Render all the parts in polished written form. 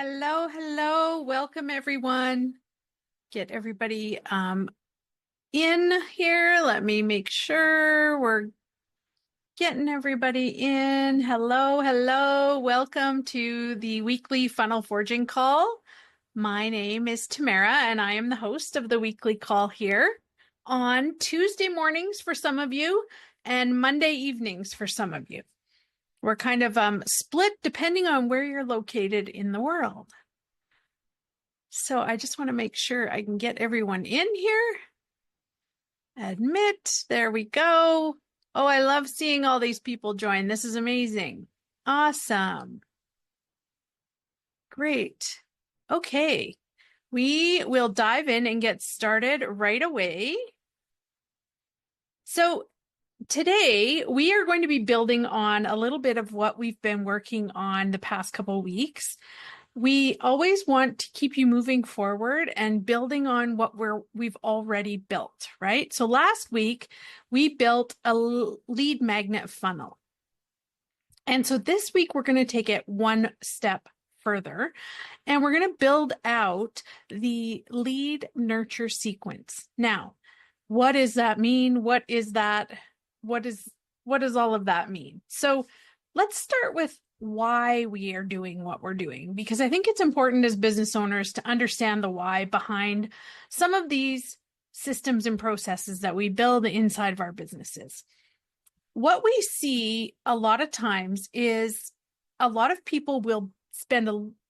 Hello, hello. Welcome, everyone. Get everybody in here. Let me make sure we're getting everybody in. Hello, hello. Welcome to the weekly funnel forging call. My name is Tamara, and I am the host of the weekly call here on Tuesday mornings for some of you and Monday evenings for some of you. We're kind of split depending on where you're located in the world. So I just want to make sure I can get everyone in here. Admit, there we go. Oh, I love seeing all these people join. This is amazing. Awesome. Great. Okay, we will dive in and get started right away. So today we are going to be building on a little bit of what we've been working on the past couple of weeks. We always want to keep you moving forward and building on what we've already built, right? So last week we built a lead magnet funnel. And so this week we're going to take it one step further and we're going to build out the lead nurture sequence. Now, what does that mean? What is that? What does all of that mean? So let's start with why we are doing what we're doing, because I think it's important as business owners to understand the why behind some of these systems and processes that we build inside of our businesses. What we see a lot of times is a lot of people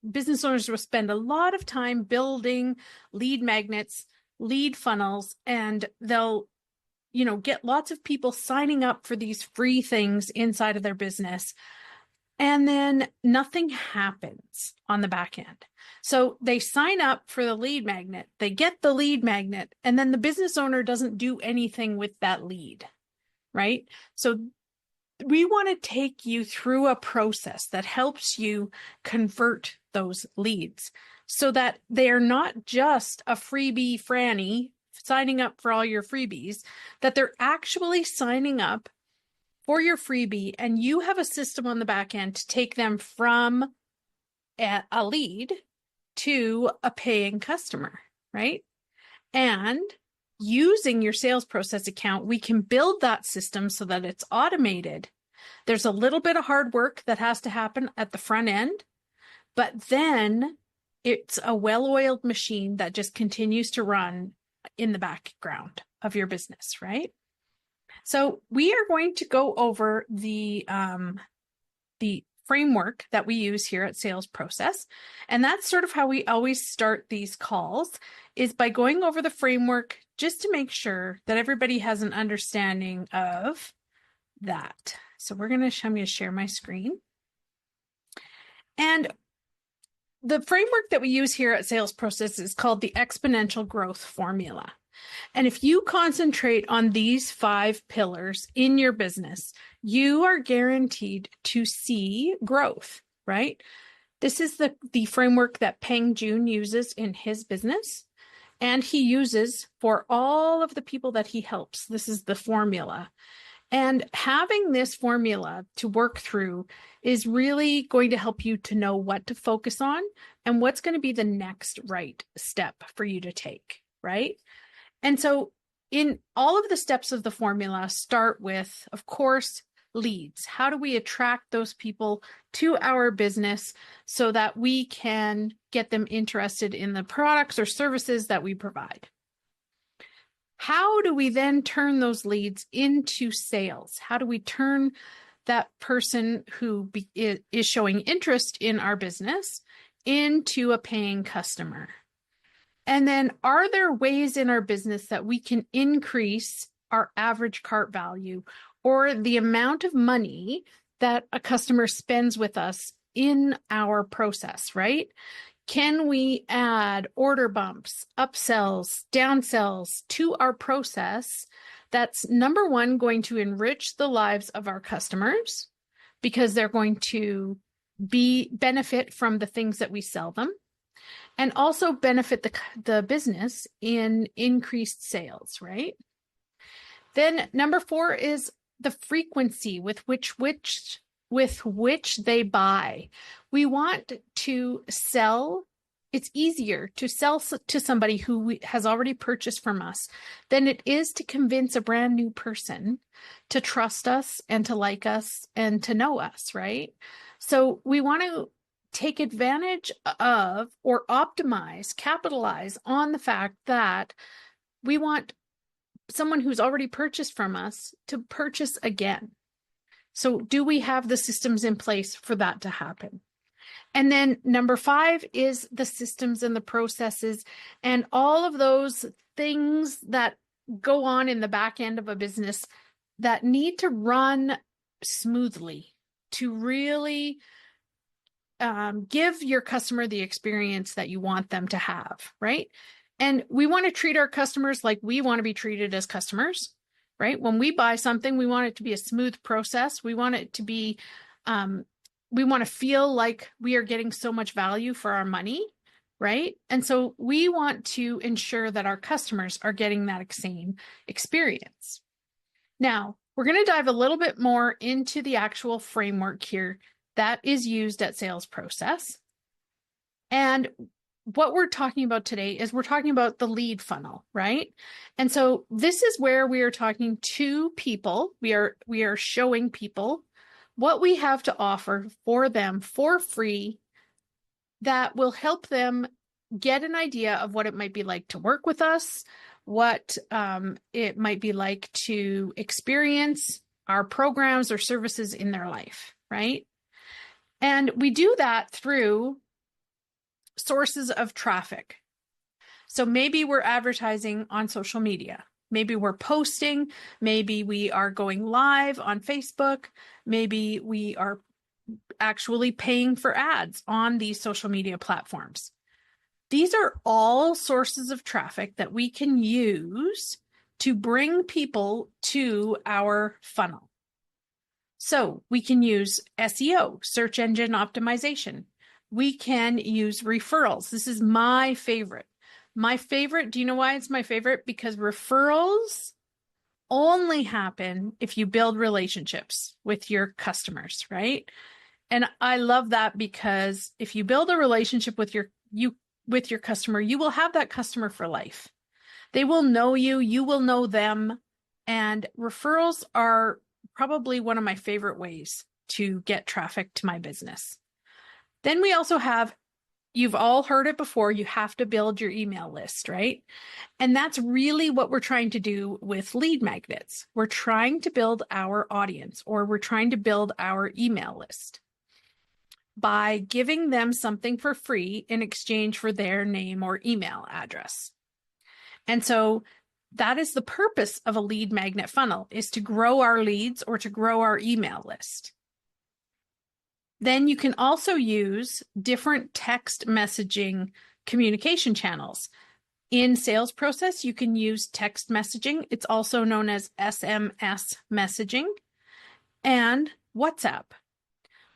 business owners will spend a lot of time building lead magnets, lead funnels, and they'll get lots of people signing up for these free things inside of their business. And then nothing happens on the back end. So they sign up for the lead magnet, they get the lead magnet, and then the business owner doesn't do anything with that lead, right? So we want to take you through a process that helps you convert those leads so that they are not just a freebie Franny signing up for all your freebies, that they're actually signing up for your freebie, and you have a system on the back end to take them from a lead to a paying customer, right? And using your sales process account, we can build that system so that it's automated. There's a little bit of hard work that has to happen at the front end, but then it's a well-oiled machine that just continues to run in the background of your business, right? So we are going to go over the framework that we use here at Sales Process. And that's sort of how we always start these calls, is by going over the framework just to make sure that everybody has an understanding of that. So I'm going to share my screen. And the framework that we use here at Sales Process is called the exponential growth formula. And if you concentrate on these 5 pillars in your business, you are guaranteed to see growth, right? This is the framework that Peng Joon uses in his business, and he uses for all of the people that he helps. This is the formula. And having this formula to work through is really going to help you to know what to focus on and what's going to be the next right step for you to take, right? And so in all of the steps of the formula start with, of course, leads. How do we attract those people to our business so that we can get them interested in the products or services that we provide? How do we then turn those leads into sales? How do we turn that person who is showing interest in our business into a paying customer? And then, are there ways in our business that we can increase our average cart value, or the amount of money that a customer spends with us in our process, right? Can we add order bumps, upsells, downsells to our process that's, number one, going to enrich the lives of our customers because they're going to benefit from the things that we sell them, and also benefit the business in increased sales, right? Then number 4 is the frequency with which with which they buy. We want to sell. It's easier to sell to somebody who has already purchased from us than it is to convince a brand new person to trust us and to like us and to know us, right? So we want to take advantage of or optimize, capitalize on the fact that we want someone who's already purchased from us to purchase again. So do we have the systems in place for that to happen? And then number 5 is the systems and the processes and all of those things that go on in the back end of a business that need to run smoothly to really give your customer the experience that you want them to have, right? And we want to treat our customers like we want to be treated as customers, right? When we buy something, we want it to be a smooth process. We want it to be, we want to feel like we are getting so much value for our money, right? And so we want to ensure that our customers are getting that same experience. Now, we're going to dive a little bit more into the actual framework here that is used at Sales Process. And what we're talking about today is we're talking about the lead funnel, right? And so this is where we are talking to people. We are showing people what we have to offer for them for free that will help them get an idea of what it might be like to work with us, what it might be like to experience our programs or services in their life, right? And we do that through sources of traffic. So maybe we're advertising on social media. Maybe we're posting. Maybe we are going live on Facebook. Maybe we are actually paying for ads on these social media platforms. These are all sources of traffic that we can use to bring people to our funnel. So we can use SEO, search engine optimization. We can use referrals. This is my favorite. My favorite, do you know why it's my favorite? Because referrals only happen if you build relationships with your customers, right? And I love that because if you build a relationship with your customer, you will have that customer for life. They will know you, you will know them, and referrals are probably one of my favorite ways to get traffic to my business. Then we also have, you've all heard it before, you have to build your email list, right? And that's really what we're trying to do with lead magnets. We're trying to build our audience, or we're trying to build our email list by giving them something for free in exchange for their name or email address. And so that is the purpose of a lead magnet funnel, is to grow our leads or to grow our email list. Then you can also use different text messaging communication channels. In Sales Process, you can use text messaging. It's also known as SMS messaging, and WhatsApp.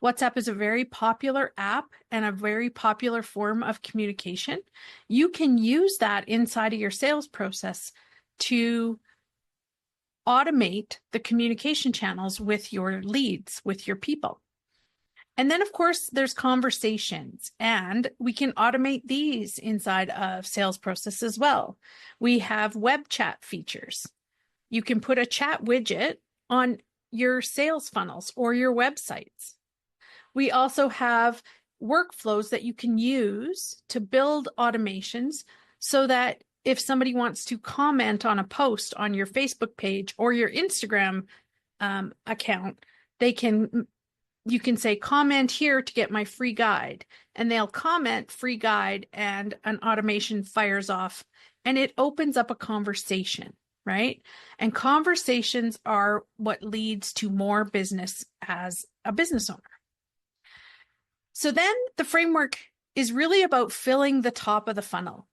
WhatsApp is a very popular app and a very popular form of communication. You can use that inside of your sales process to automate the communication channels with your leads, with your people. And then, of course, there's conversations, and we can automate these inside of Sales Process as well. We have web chat features. You can put a chat widget on your sales funnels or your websites. We also have workflows that you can use to build automations so that if somebody wants to comment on a post on your Facebook page or your Instagram account, you can say, comment here to get my free guide, and they'll comment free guide, and an automation fires off and it opens up a conversation, right? And conversations are what leads to more business as a business owner. So then the framework is really about filling the top of the funnel.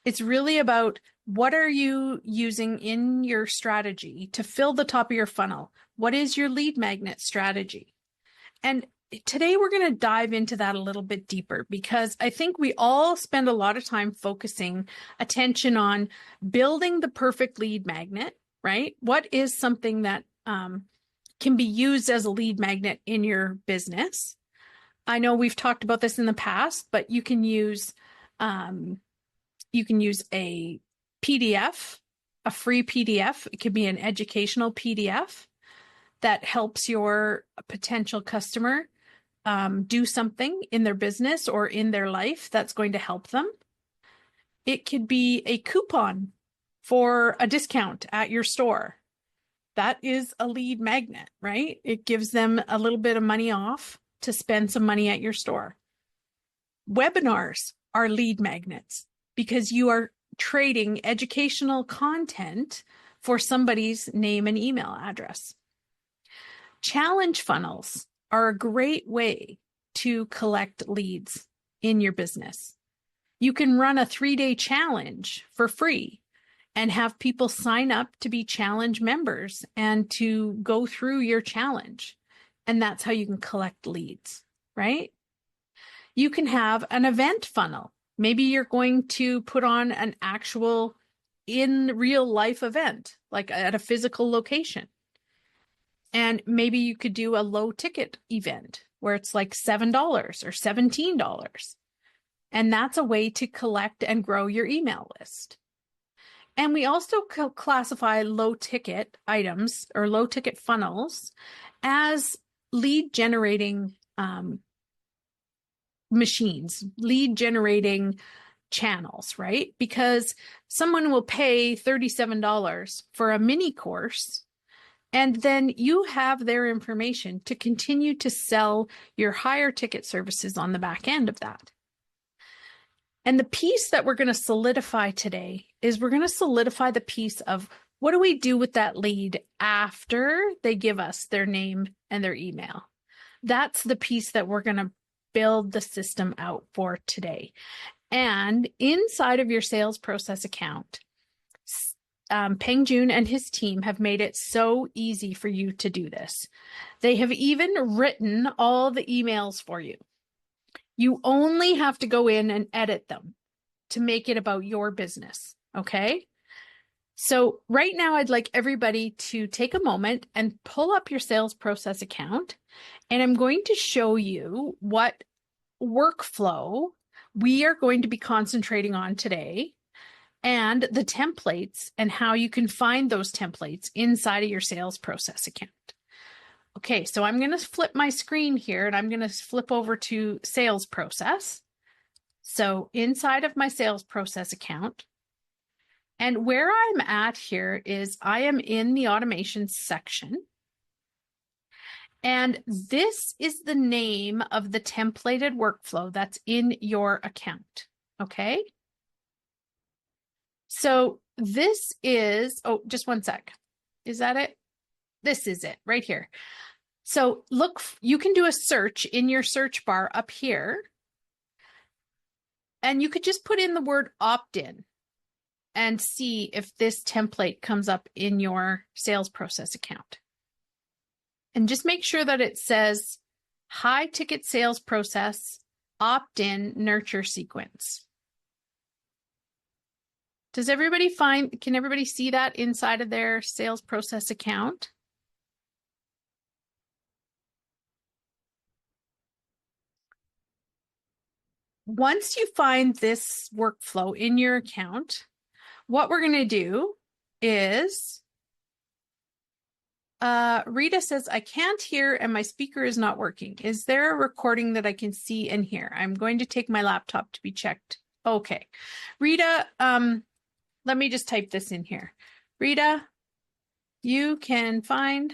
It's really about what are you using in your strategy to fill the top of your funnel? What is your lead magnet strategy? And today we're going to dive into that a little bit deeper, because I think we all spend a lot of time focusing attention on building the perfect lead magnet, right? What is something that can be used as a lead magnet in your business. I know we've talked about this in the past, but you can use a PDF, a free PDF. It could be an educational PDF that helps your potential customer do something in their business or in their life that's going to help them. It could be a coupon for a discount at your store. That is a lead magnet, right? It gives them a little bit of money off to spend some money at your store. Webinars are lead magnets because you are trading educational content for somebody's name and email address. Challenge funnels are a great way to collect leads in your business. You can run a 3-day challenge for free and have people sign up to be challenge members and to go through your challenge. And that's how you can collect leads, right? You can have an event funnel. Maybe you're going to put on an actual in real life event, like at a physical location. And maybe you could do a low ticket event where it's like $7 or $17. And that's a way to collect and grow your email list. And we also classify low ticket items or low ticket funnels as lead generating machines, lead generating channels, right? Because someone will pay $37 for a mini course, and then you have their information to continue to sell your higher ticket services on the back end of that. And the piece that we're going to solidify today is we're going to solidify the piece of what do we do with that lead after they give us their name and their email. That's the piece that we're going to build the system out for today. And inside of your sales process account, Peng Joon and his team have made it so easy for you to do this. They have even written all the emails for you. You only have to go in and edit them to make it about your business, okay? So right now, I'd like everybody to take a moment and pull up your sales process account, and I'm going to show you what workflow we are going to be concentrating on today, and the templates and how you can find those templates inside of your sales process account. Okay, so I'm going to flip my screen here and I'm going to flip over to sales process. So inside of my sales process account, and where I'm at here is I am in the automation section. And this is the name of the templated workflow that's in your account. Okay. So this is, oh, just one sec. Is that it? This is it right here. So look, you can do a search in your search bar up here. And you could just put in the word opt-in and see if this template comes up in your sales process account. And just make sure that it says high ticket sales process, opt-in nurture sequence. Does everybody can everybody see that inside of their sales process account? Once you find this workflow in your account, what we're going to do is, Rita says, I can't hear and my speaker is not working. Is there a recording that I can see and hear? I'm going to take my laptop to be checked. Okay. Rita, let me just type this in here. Rita, you can find.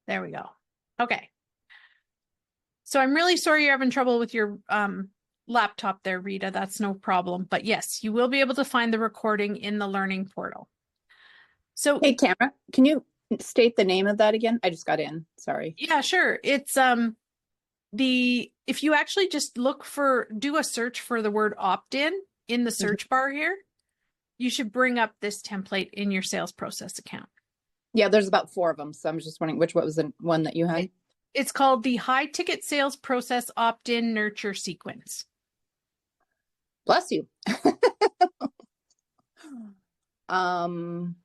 There we go. Okay. So I'm really sorry you're having trouble with your laptop there, Rita. That's no problem. But yes, you will be able to find the recording in the learning portal. So hey, Tamara, can you state the name of that again? I just got in. Sorry. Yeah, sure. It's if you actually just do a search for the word opt-in in the search bar here, you should bring up this template in your sales process account. Yeah, there's about 4 of them. So I'm just wondering what was the one that you had? It's called the high ticket sales process opt-in nurture sequence. Bless you. Um,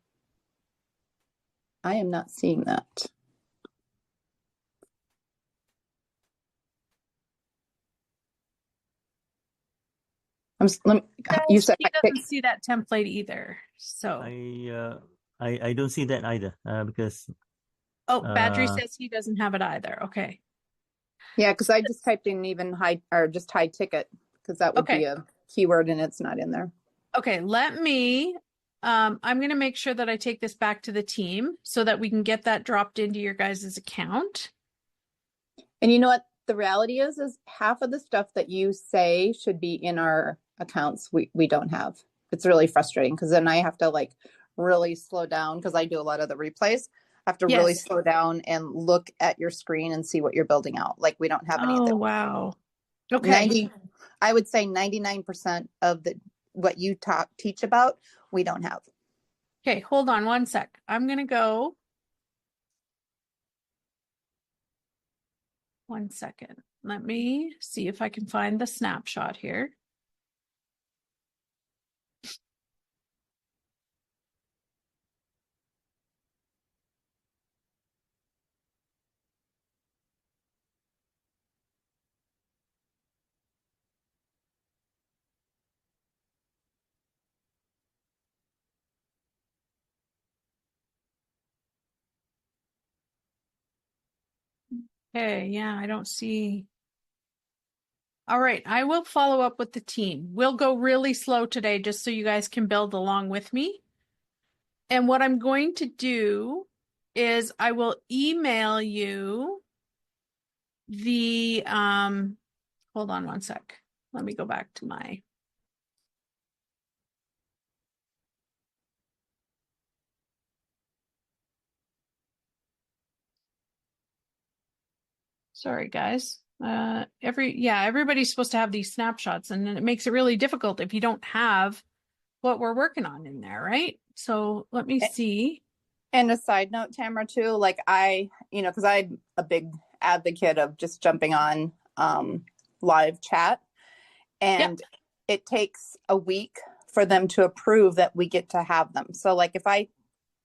I am not seeing that. You Says said she I pick. doesn't see that template either. So, I I don't see that either because oh, Badri uh says he doesn't have it either. Okay. Yeah, because I just typed in even high or just high ticket because that would be Okay. a keyword and it's not in there. Okay. I'm going to make sure that I take this back to the team so that we can get that dropped into your guys' account. And you know what the reality is half of the stuff that you say should be in our accounts we don't have. It's really frustrating because then I have to like really slow down because I do a lot of the replays. I have to really Yes. slow down and look at your screen and see what you're building out. Like we don't have any of Oh, that. wow. Okay. 90, I would say 99% of the what you teach about, we don't have. Okay. Hold on one sec. I'm going to go 1 second. Let me see if I can find the snapshot here. Okay. Yeah, I don't see. All right. I will follow up with the team. We'll go really slow today just so you guys can build along with me. And what I'm going to do is I will email you the hold on one sec. Let me go back to my sorry guys. Everybody's supposed to have these snapshots, and then it makes it really difficult if you don't have what we're working on in there, right? So let me see. And a side note, Tamara, too, like because I'm a big advocate of just jumping on live chat, Yep. and it takes a week for them to approve that we get to have them. So, like, if I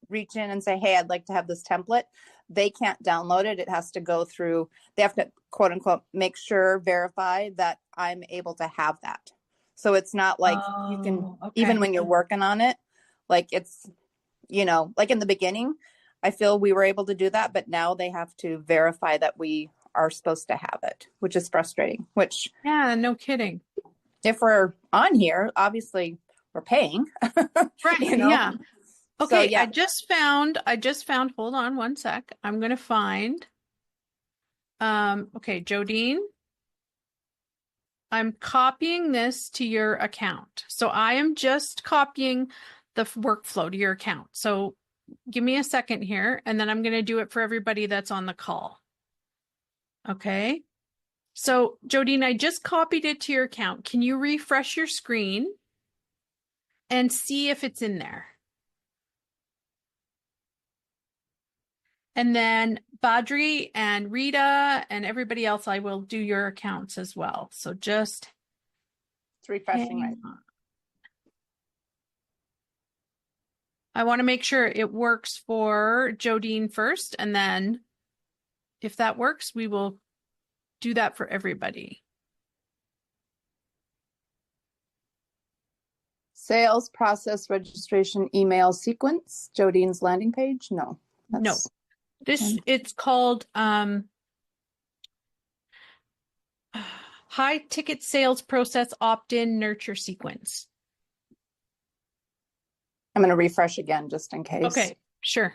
reach in and say, hey, I'd like to have this template, they can't download it. It has to go through, they have to, quote unquote, make sure, verify that I'm able to have that. So it's not like you can, Oh, even okay. when you're working on it, like it's, like in the beginning, I feel we were able to do that, but now they have to verify that we are supposed to have it, which is frustrating, which Yeah, no kidding. if we're on here, obviously we're paying, Right. you know? Yeah. So Okay, yeah, I just found, hold on one sec. I'm gonna find okay, Jodine, I'm copying this to your account. So I am just copying the workflow to your account. So give me a second here, and then I'm gonna do it for everybody that's on the call. Okay. So Jodine, I just copied it to your account. Can you refresh your screen and see if it's in there? And then Badri and Rita and everybody else, I will do your accounts as well. So just it's refreshing, right? hang on. I want to make sure it works for Jodine first, and then if that works, we will do that for everybody. Sales process registration email sequence, Jodine's landing page. No, No, that's it's called high ticket sales process opt-in nurture sequence. I'm going to refresh again just in case Okay, sure.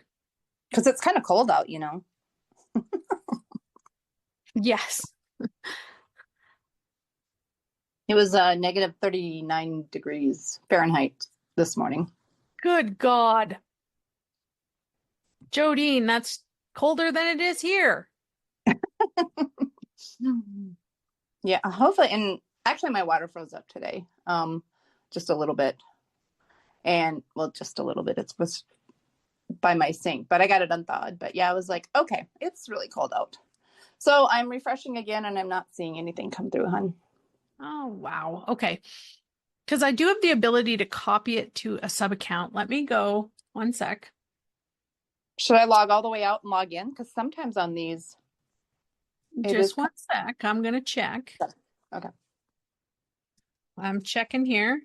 because it's kind of cold out, Yes. It was negative 39 degrees Fahrenheit this morning. Good God. Jodine, that's colder than it is here. Yeah, hopefully. And actually, my water froze up today, just a little bit, and well, just a little bit. It was by my sink, but I got it unthawed. But yeah, I was like, okay, it's really cold out. So I'm refreshing again, and I'm not seeing anything come through, hon. Oh, wow. Okay. because I do have the ability to copy it to a sub account. Let me go 1 sec. Should I log all the way out and log in? Because sometimes on these, Just 1 sec. I'm going to check. Okay. I'm checking here.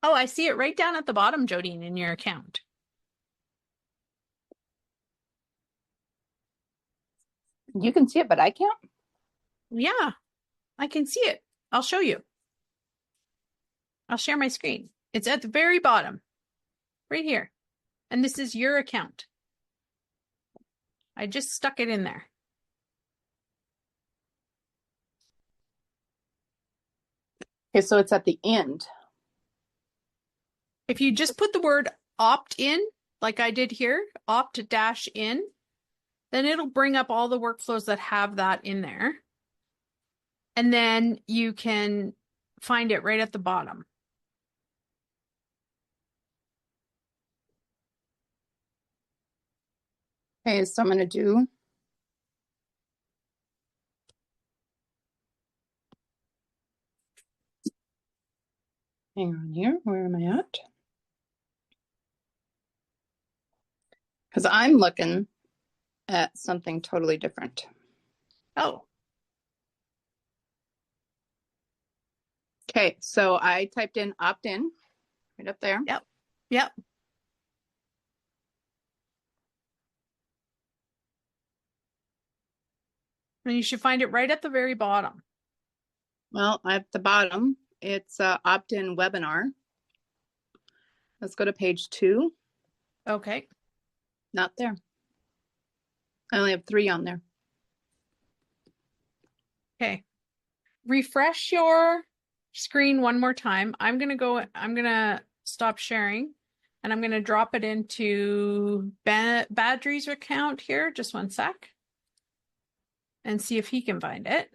Oh, I see it right down at the bottom, Jodine, in your account. You can see it, but I can't. Yeah, I can see it. I'll show you. I'll share my screen. It's at the very bottom, right here. And this is your account. I just stuck it in there. Okay, so it's at the end. If you just put the word opt in, like I did here, opt-in, then it'll bring up all the workflows that have that in there. And then you can find it right at the bottom. Okay, so I'm going to do. Hang on here. Where am I at? Because I'm looking at something totally different. Oh, Okay, so I typed in opt-in right up there. yep, yep. And you should find it right at the very bottom. Well, at the bottom, it's opt-in webinar. Let's go to page 2. Okay. Not there. I only have 3 on there. Okay. Refresh your screen one more time. I'm going to stop sharing and I'm going to drop it into Badri's account here. Just 1 sec. And see if he can find it.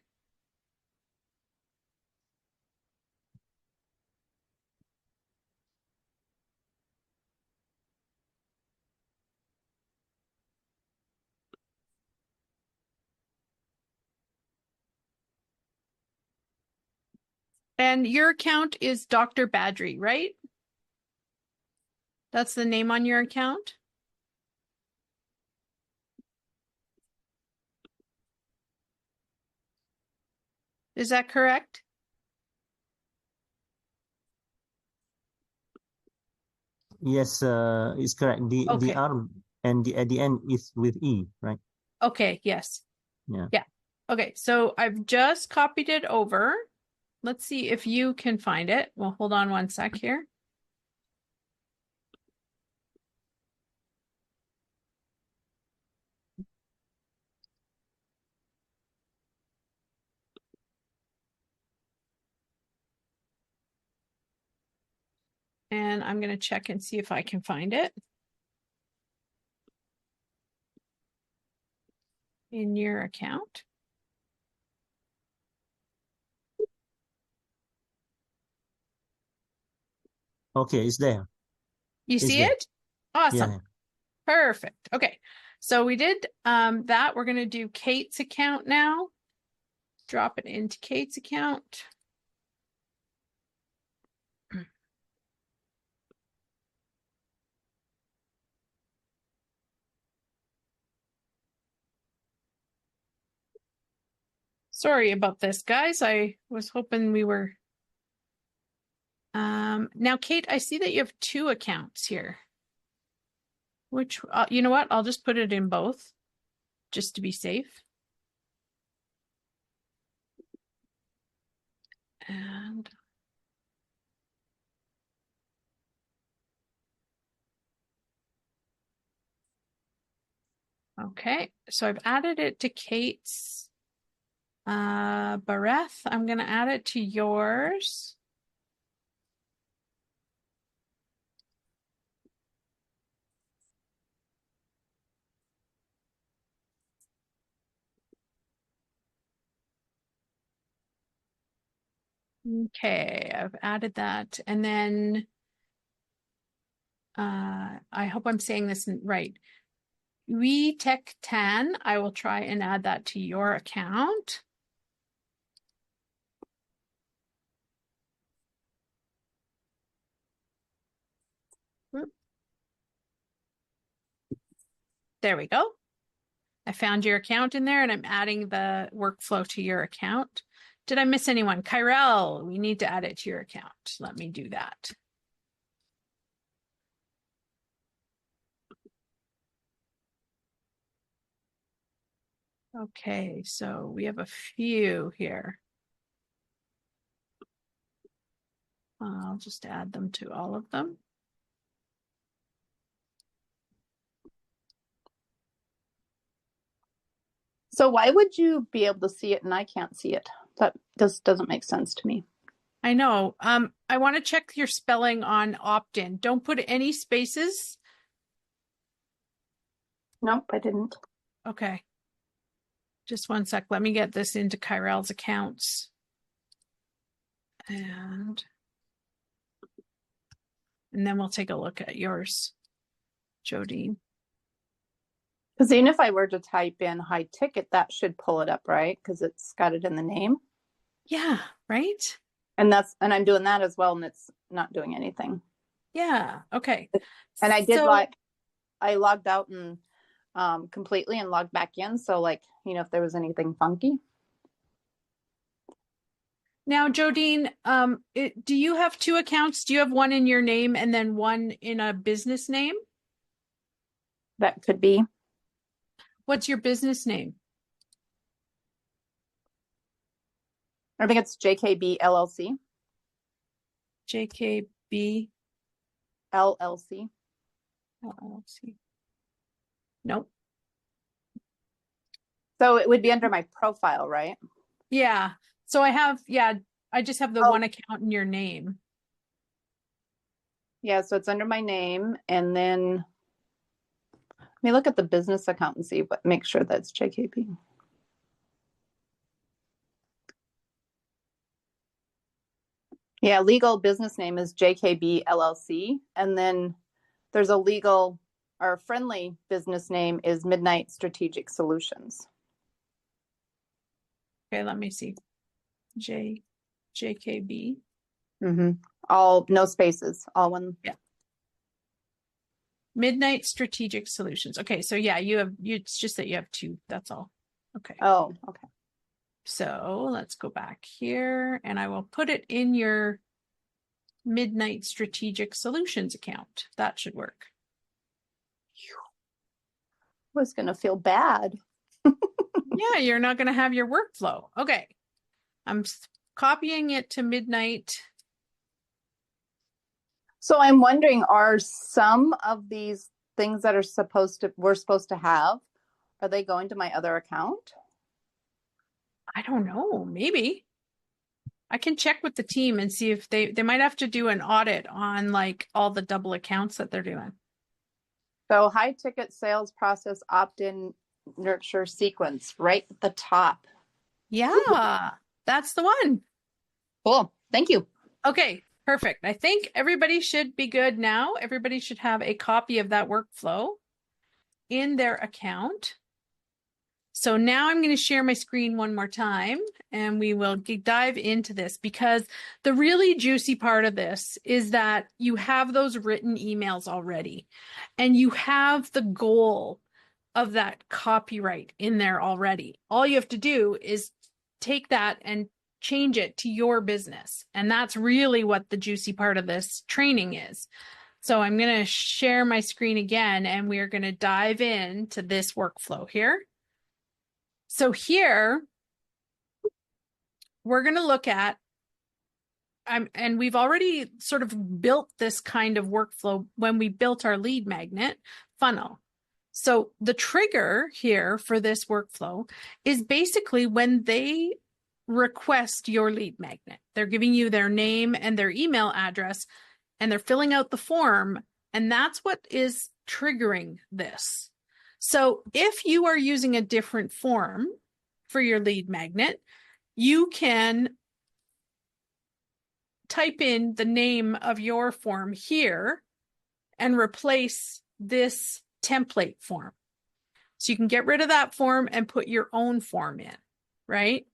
And your account is Dr. Badri, right? That's the name on your account? Is that correct? Yes, it's correct. The Okay. R and the at the end is with E, right? Okay, yes. Yeah. Yeah. Okay, so I've just copied it over. Let's see if you can find it. Well, hold on 1 sec here. And I'm going to check and see if I can find it in your account. Okay, it's there. You see there. it? Awesome. Yeah. Perfect. Okay. So we did that. We're going to do Kate's account now. Drop it into Kate's account. Sorry about this, guys. I was hoping we were. Now, Kate, I see that you have 2 accounts here. Which, you know what? I'll just put it in both, just to be safe. And okay, so I've added it to Kate's. Bareth, I'm going to add it to yours. Okay, I've added that. And then I hope I'm saying this right. Tech 10, I will try and add that to your account. There we go. I found your account in there and I'm adding the workflow to your account. Did I miss anyone? Kyrell, we need to add it to your account. Let me do that. Okay, so we have a few here. I'll just add them to all of them. So why would you be able to see it and I can't see it? That just doesn't make sense to me. I know. I want to check your spelling on opt-in. Don't put any spaces. Nope, I didn't. Okay. Just one sec. Let me get this into Kyrell's accounts. And then we'll take a look at yours, Jodine. Because even if I were to type in high ticket, that should pull it up, right? Because it's got it in the name. Yeah, right? And I'm doing that as well, and it's not doing anything. Yeah, okay. And I did I logged out and completely and logged back in. So like, if there was anything funky. Now, Jodine, do you have two accounts? Do you have one in your name and then one in a business name? That could be. What's your business name? I think it's JKB LLC. JKB LLC. LLC. Nope. So it would be under my profile, right? Yeah. So I just have the one account in your name. Yeah, so it's under my name, and then let me look at the business account and see make sure that's JKB. Yeah, legal business name is JKB LLC, and then there's our friendly business name is Midnight Strategic Solutions. Okay, let me see. JKB. Mm-hmm. All no spaces, all one. Yeah. Midnight Strategic Solutions. Okay, so yeah, it's just that you have two. That's all. Okay. Oh, okay. So let's go back here and I will put it in your Midnight Strategic Solutions account. That should work. I was going to feel bad. Yeah, you're not going to have your workflow. Okay. I'm copying it to Midnight. So I'm wondering, are some of these things that we're supposed to have, are they going to my other account? I don't know. Maybe. I can check with the team and see if they might have to do an audit on like all the double accounts that they're doing. So high ticket sales process opt-in nurture sequence right at the top. Yeah, that's the one. Cool. Thank you. Okay, perfect. I think everybody should be good now. Everybody should have a copy of that workflow in their account. So now I'm going to share my screen one more time and we will dive into this, because the really juicy part of this is that you have those written emails already and you have the goal of that copyright in there already. All you have to do is take that and change it to your business. And that's really what the juicy part of this training is. So I'm going to share my screen again and we're going to dive into this workflow here. So here, we're going to look at, and we've already sort of built this kind of workflow when we built our lead magnet funnel. So the trigger here for this workflow is basically when they request your lead magnet. They're giving you their name and their email address, and they're filling out the form, and that's what is triggering this. So if you are using a different form for your lead magnet, you can type in the name of your form here and replace this template form. So you can get rid of that form and put your own form in, right?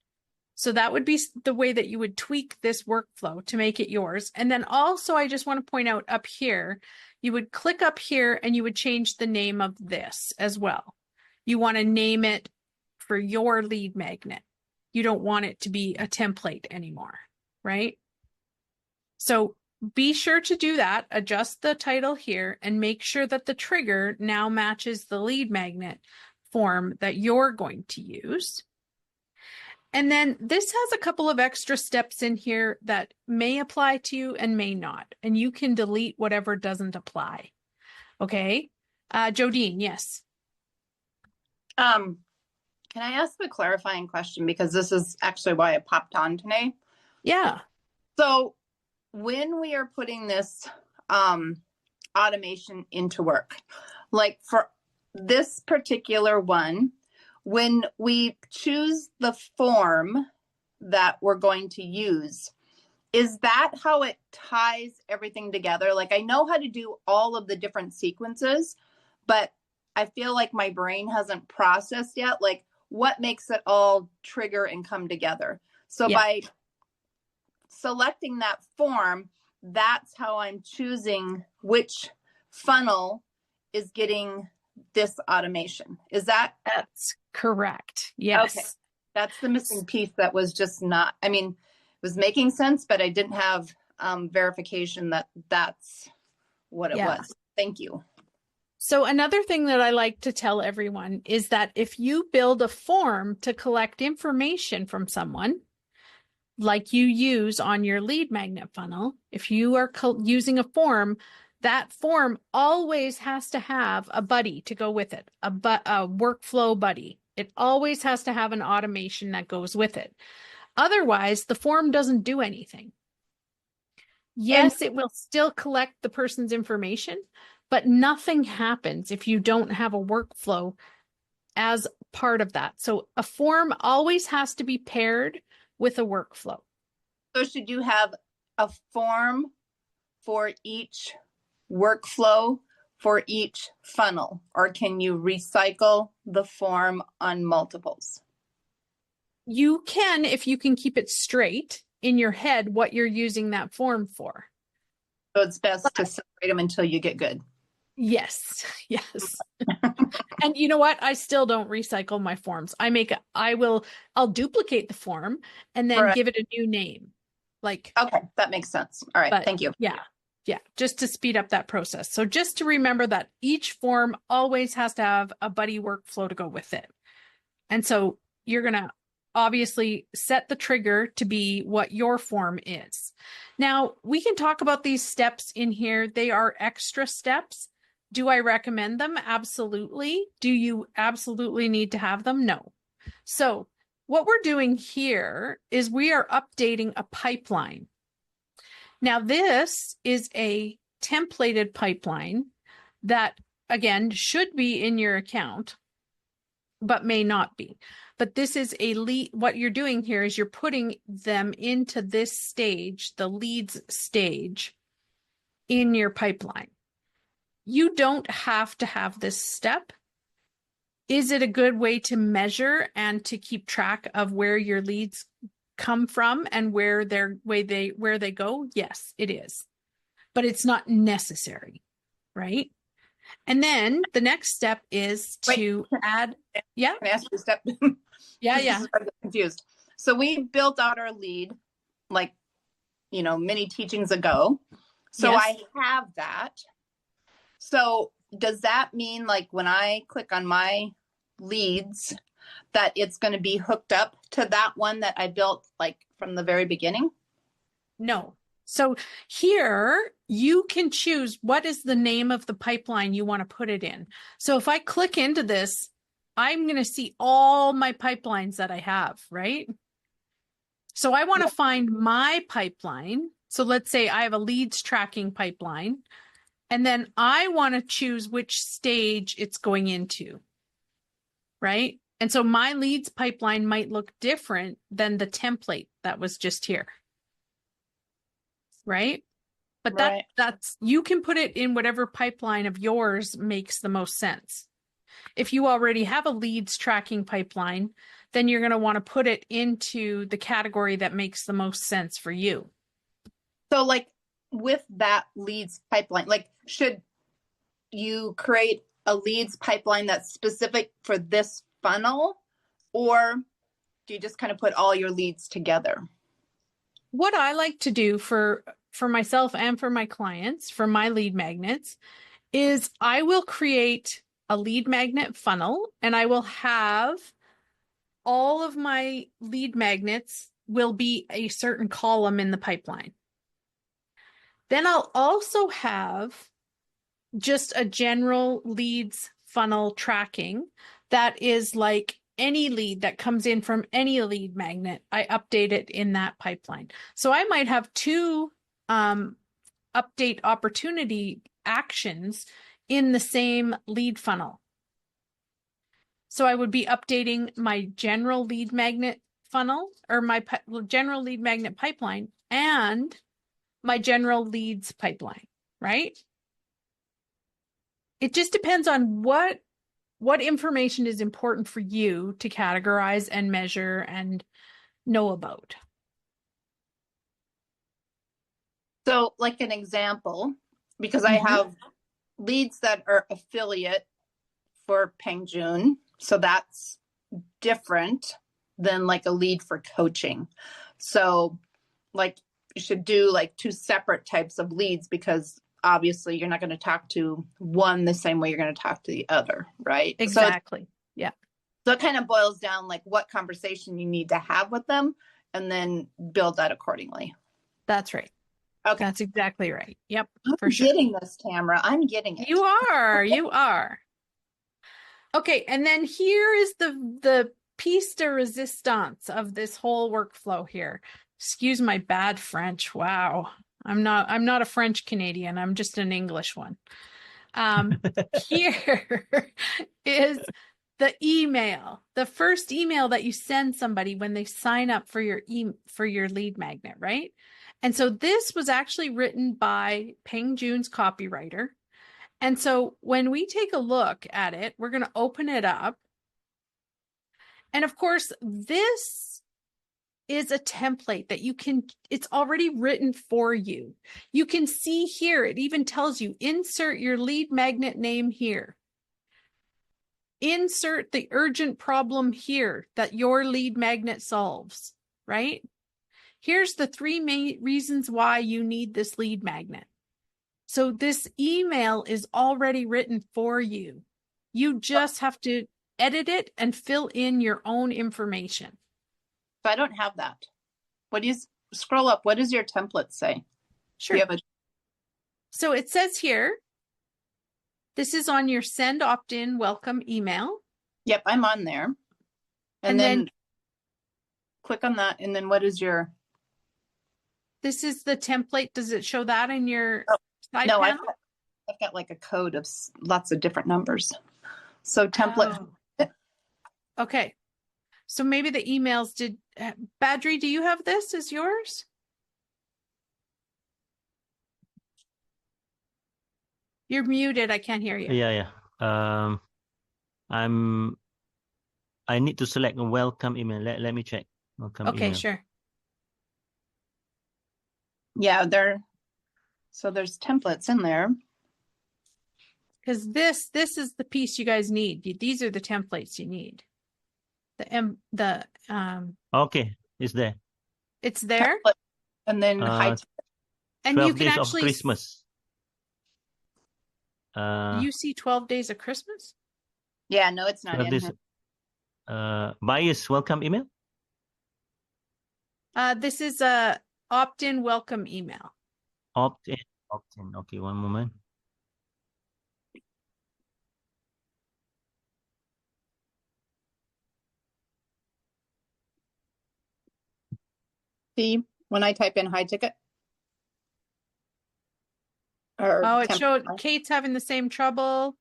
So that would be the way that you would tweak this workflow to make it yours. And then also, I just want to point out up here, you would click up here and you would change the name of this as well. You want to name it for your lead magnet. You don't want it to be a template anymore, right? So be sure to do that. Adjust the title here and make sure that the trigger now matches the lead magnet form that you're going to use. And then this has a couple of extra steps in here that may apply to you and may not. And you can delete whatever doesn't apply. Okay. Jodine, yes. Can I ask a clarifying question? Because this is actually why I popped on today. Yeah. So when we are putting this automation into work, like for this particular one, when we choose the form that we're going to use, is that how it ties everything together? Like I know how to do all of the different sequences, but I feel like my brain hasn't processed yet, like what makes it all trigger and come together. So by selecting that form, that's how I'm choosing which funnel is getting this automation. Is that? That's correct. Yes. Okay. That's the missing piece that was just not, I mean, it was making sense, but I didn't have verification that that's what it was. Thank you. So another thing that I like to tell everyone is that if you build a form to collect information from someone, like you use on your lead magnet funnel, if you are using a form, that form always has to have a buddy to go with it, a workflow buddy. It always has to have an automation that goes with it. Otherwise, the form doesn't do anything. Yes, it will still collect the person's information, but nothing happens if you don't have a workflow as part of that. So a form always has to be paired with a workflow. So should you have a form for each workflow for each funnel, or can you recycle the form on multiples? You can, if you can keep it straight in your head what you're using that form for. So it's best to separate them until you get good. Yes. Yes. And you know what? I still don't recycle my forms. I'll duplicate the form and then give it a new name. Like, okay, that makes sense. All right. Thank you. Yeah. Yeah. Just to speed up that process. So just to remember that each form always has to have a buddy workflow to go with it. And so you're going to obviously set the trigger to be what your form is. Now we can talk about these steps in here. They are extra steps. Do I recommend them? Absolutely. Do you absolutely need to have them? No. So what we're doing here is we are updating a pipeline. Now this is a templated pipeline that, again, should be in your account, but may not be. But this is a lead. What you're doing here is you're putting them into this stage, the leads stage, in your pipeline. You don't have to have this step. Is it a good way to measure and to keep track of where your leads come from and where they go? Yes, it is. But it's not necessary, right? And then the next step is to add. Yeah. Can I ask you a step? Yeah. This is where I get confused. So we built out our lead, like, many teachings ago. So I have that. So does that mean like when I click on my leads that it's going to be hooked up to that one that I built like from the very beginning? No. So here you can choose what is the name of the pipeline you want to put it in. So if I click into this, I'm going to see all my pipelines that I have, right? So I want to find my pipeline. So let's say I have a leads tracking pipeline, and then I want to choose which stage it's going into, right? And so my leads pipeline might look different than the template that was just here. Right? But that's, you can put it in whatever pipeline of yours makes the most sense. If you already have a leads tracking pipeline, then you're going to want to put it into the category that makes the most sense for you. So like with that leads pipeline, like should you create a leads pipeline that's specific for this funnel, or do you just kind of put all your leads together? What I like to do for myself and for my clients, for my lead magnets, is I will create a lead magnet funnel, and I will have all of my lead magnets will be a certain column in the pipeline. Then I'll also have just a general leads funnel tracking that is like any lead that comes in from any lead magnet, I update it in that pipeline. So I might have two update opportunity actions in the same lead funnel. So I would be updating my general lead magnet funnel, or my general lead magnet pipeline, and my general leads pipeline, right? It just depends on what information is important for you to categorize and measure and know about. So like an example, because I have leads that are affiliate for Peng Joon, so that's different than like a lead for coaching. So like you should do like two separate types of leads, because obviously you're not going to talk to one the same way you're going to talk to the other, right? Exactly. Yeah. So it kind of boils down like what conversation you need to have with them, and then build that accordingly. That's right. Okay. That's exactly right. Yep. I'm For sure. getting this, Tamara. I'm getting it. You are. You are. Okay. And then here is the piece de resistance of this whole workflow here. Excuse my bad French. Wow. I'm not a French Canadian. I'm just an English one. Here is the email, the first email that you send somebody when they sign up for your lead magnet, right? And so this was actually written by Peng Joon's copywriter. And so when we take a look at it, we're going to open it up. And of course, this is a template that it's already written for you. You can see here, it even tells you, insert your lead magnet name here. Insert the urgent problem here that your lead magnet solves, right? Here's the 3 main reasons why you need this lead magnet. So this email is already written for you. You just have to edit it and fill in your own information. So I don't have that. Scroll up. What does your template say? Sure. So it says here, this is on your send opt-in welcome email. Yep, I'm on there. And then click on that. And then what is your... This is the template. Does it show that in your side no, panel? I've got like a code of lots of different numbers. So template. Oh. Okay. So maybe the emails did... Badri, do you have this as yours? You're muted. I can't hear you. Yeah. I need to select a welcome email. Let me check. Welcome okay, email. Sure. Yeah, so there's templates in there. Because this is the piece you guys need. These are the templates you need. Okay, it's there. It's there. Template, and then and 12 you can days actually of Christmas. you see 12 days of Christmas? Yeah, no, it's not in this, here. Buyer's welcome email? This is a opt-in welcome email. Opt-in. Okay, one moment. See, when I type in high ticket. Oh, it showed Kate's having the same trouble.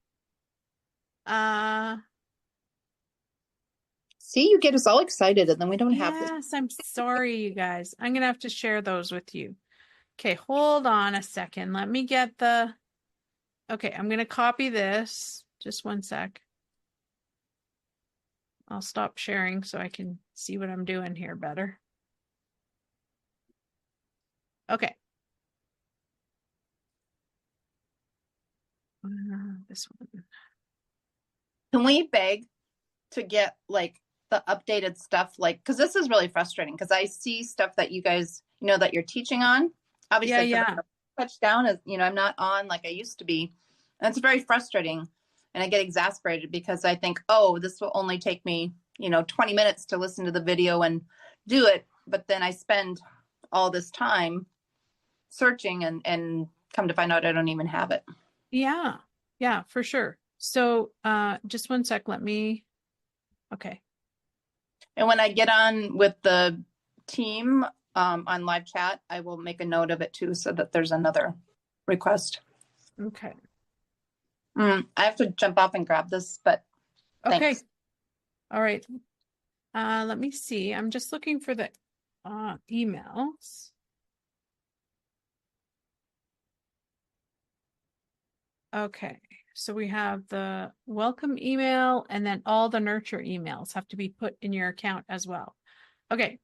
See, you get us all excited and then we don't have this. Yes, I'm sorry, you guys. I'm going to have to share those with you. Okay, hold on a second. Let me get okay, I'm going to copy this. Just one sec. I'll stop sharing so I can see what I'm doing here better. Okay. This one. Can we beg to get like the updated stuff? Like, because this is really frustrating because I see stuff that you guys, that you're teaching on. Obviously, because Yeah. touchdown is, I'm not on like I used to be. And it's very frustrating. And I get exasperated because I think, oh, this will only take me, 20 minutes to listen to the video and do it. But then I spend all this time searching and come to find out I don't even have it. Yeah. Yeah, for sure. So just one sec. Okay. And when I get on with the team on live chat, I will make a note of it too, so that there's another request. Okay. I have to jump off and grab this, but Okay. thanks. All right. Let me see. I'm just looking for the emails. Okay. So we have the welcome email, and then all the nurture emails have to be put in your account as well. Okay.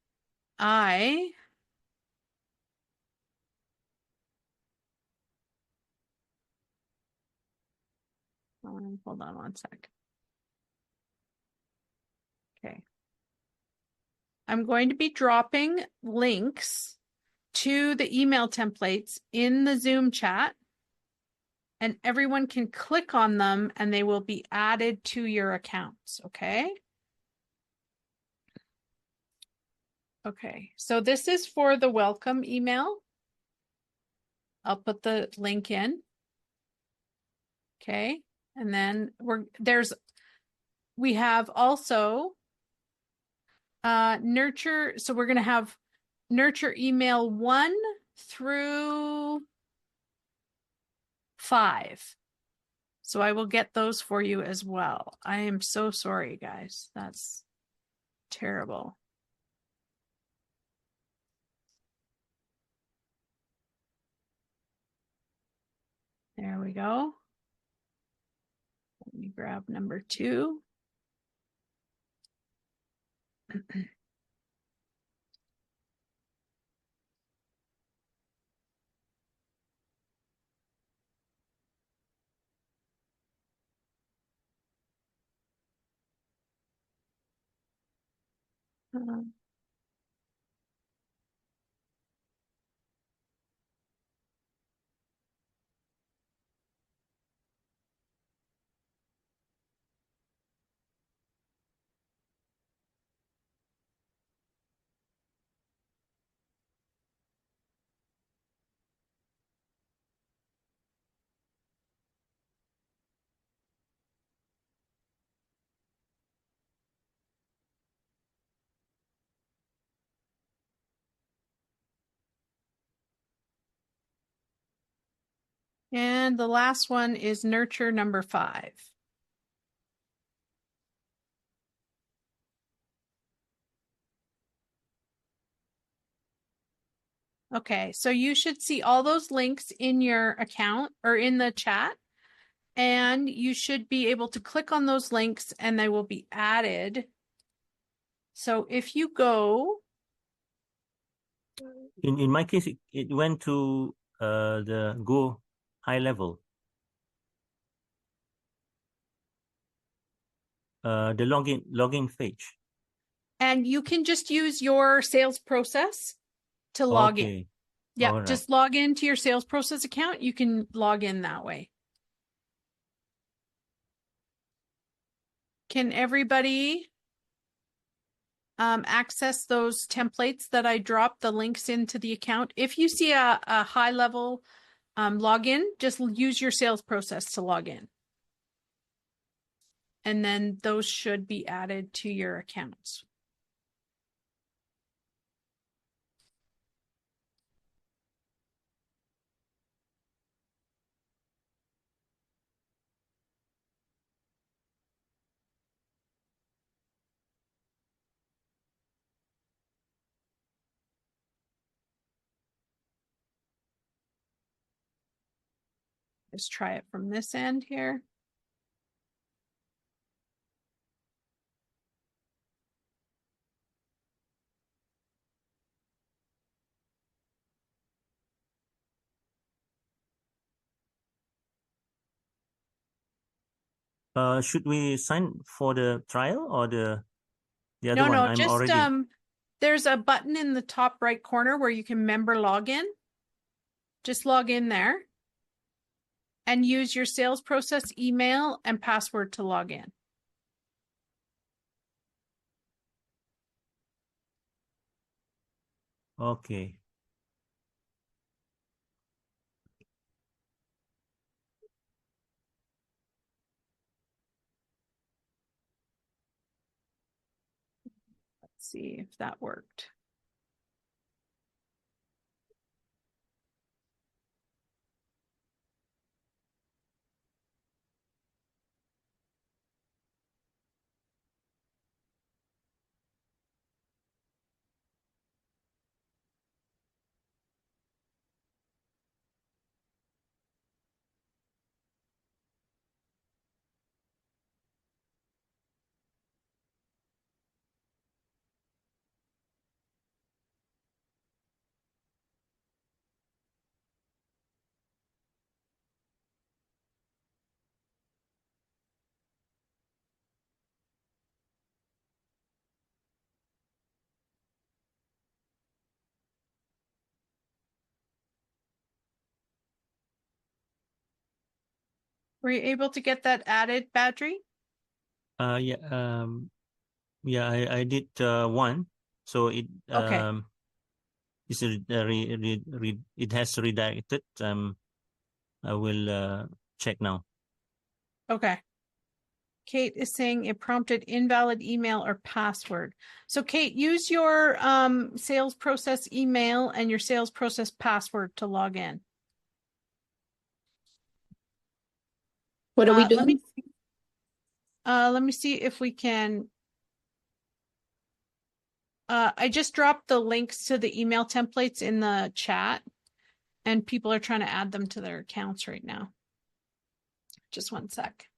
Hold on one sec. Okay. I'm going to be dropping links to the email templates in the Zoom chat, and everyone can click on them and they will be added to your accounts. Okay. Okay. So this is for the welcome email. I'll put the link in. Okay. And then we have also nurture. So we're going to have nurture email 1 through 5. So I will get those for you as well. I am so sorry, guys. That's terrible. There we go. Let me grab number 2. And the last one is nurture number 5. Okay, so you should see all those links in your account or in the chat, and you should be able to click on those links and they will be added. So if you go, In my case, it went to the Go high level. The login page. and you can just use your sales process to log in. Okay. Yeah, All right. just log into your sales process account. You can log in that way. Can everybody access those templates that I dropped the links into the account? If you see a high level login, just use your sales process to log in. And then those should be added to your accounts. Just try it from this end here. Should we sign for the trial or the other No, one? no, I'm just already. there's a button in the top right corner where you can member login. Just log in there and use your sales process email and password to log in. Okay. Let's see if that worked. Were you able to get that added, Badri? Yeah. Yeah. I did one, so it Okay. is it has redirected. I will check now. Okay. Kate is saying it prompted invalid email or password. So Kate, use your sales process email and your sales process password to log in. What are we doing? Let me see if we can. I just dropped the links to the email templates in the chat, and people are trying to add them to their accounts right now. Just one sec.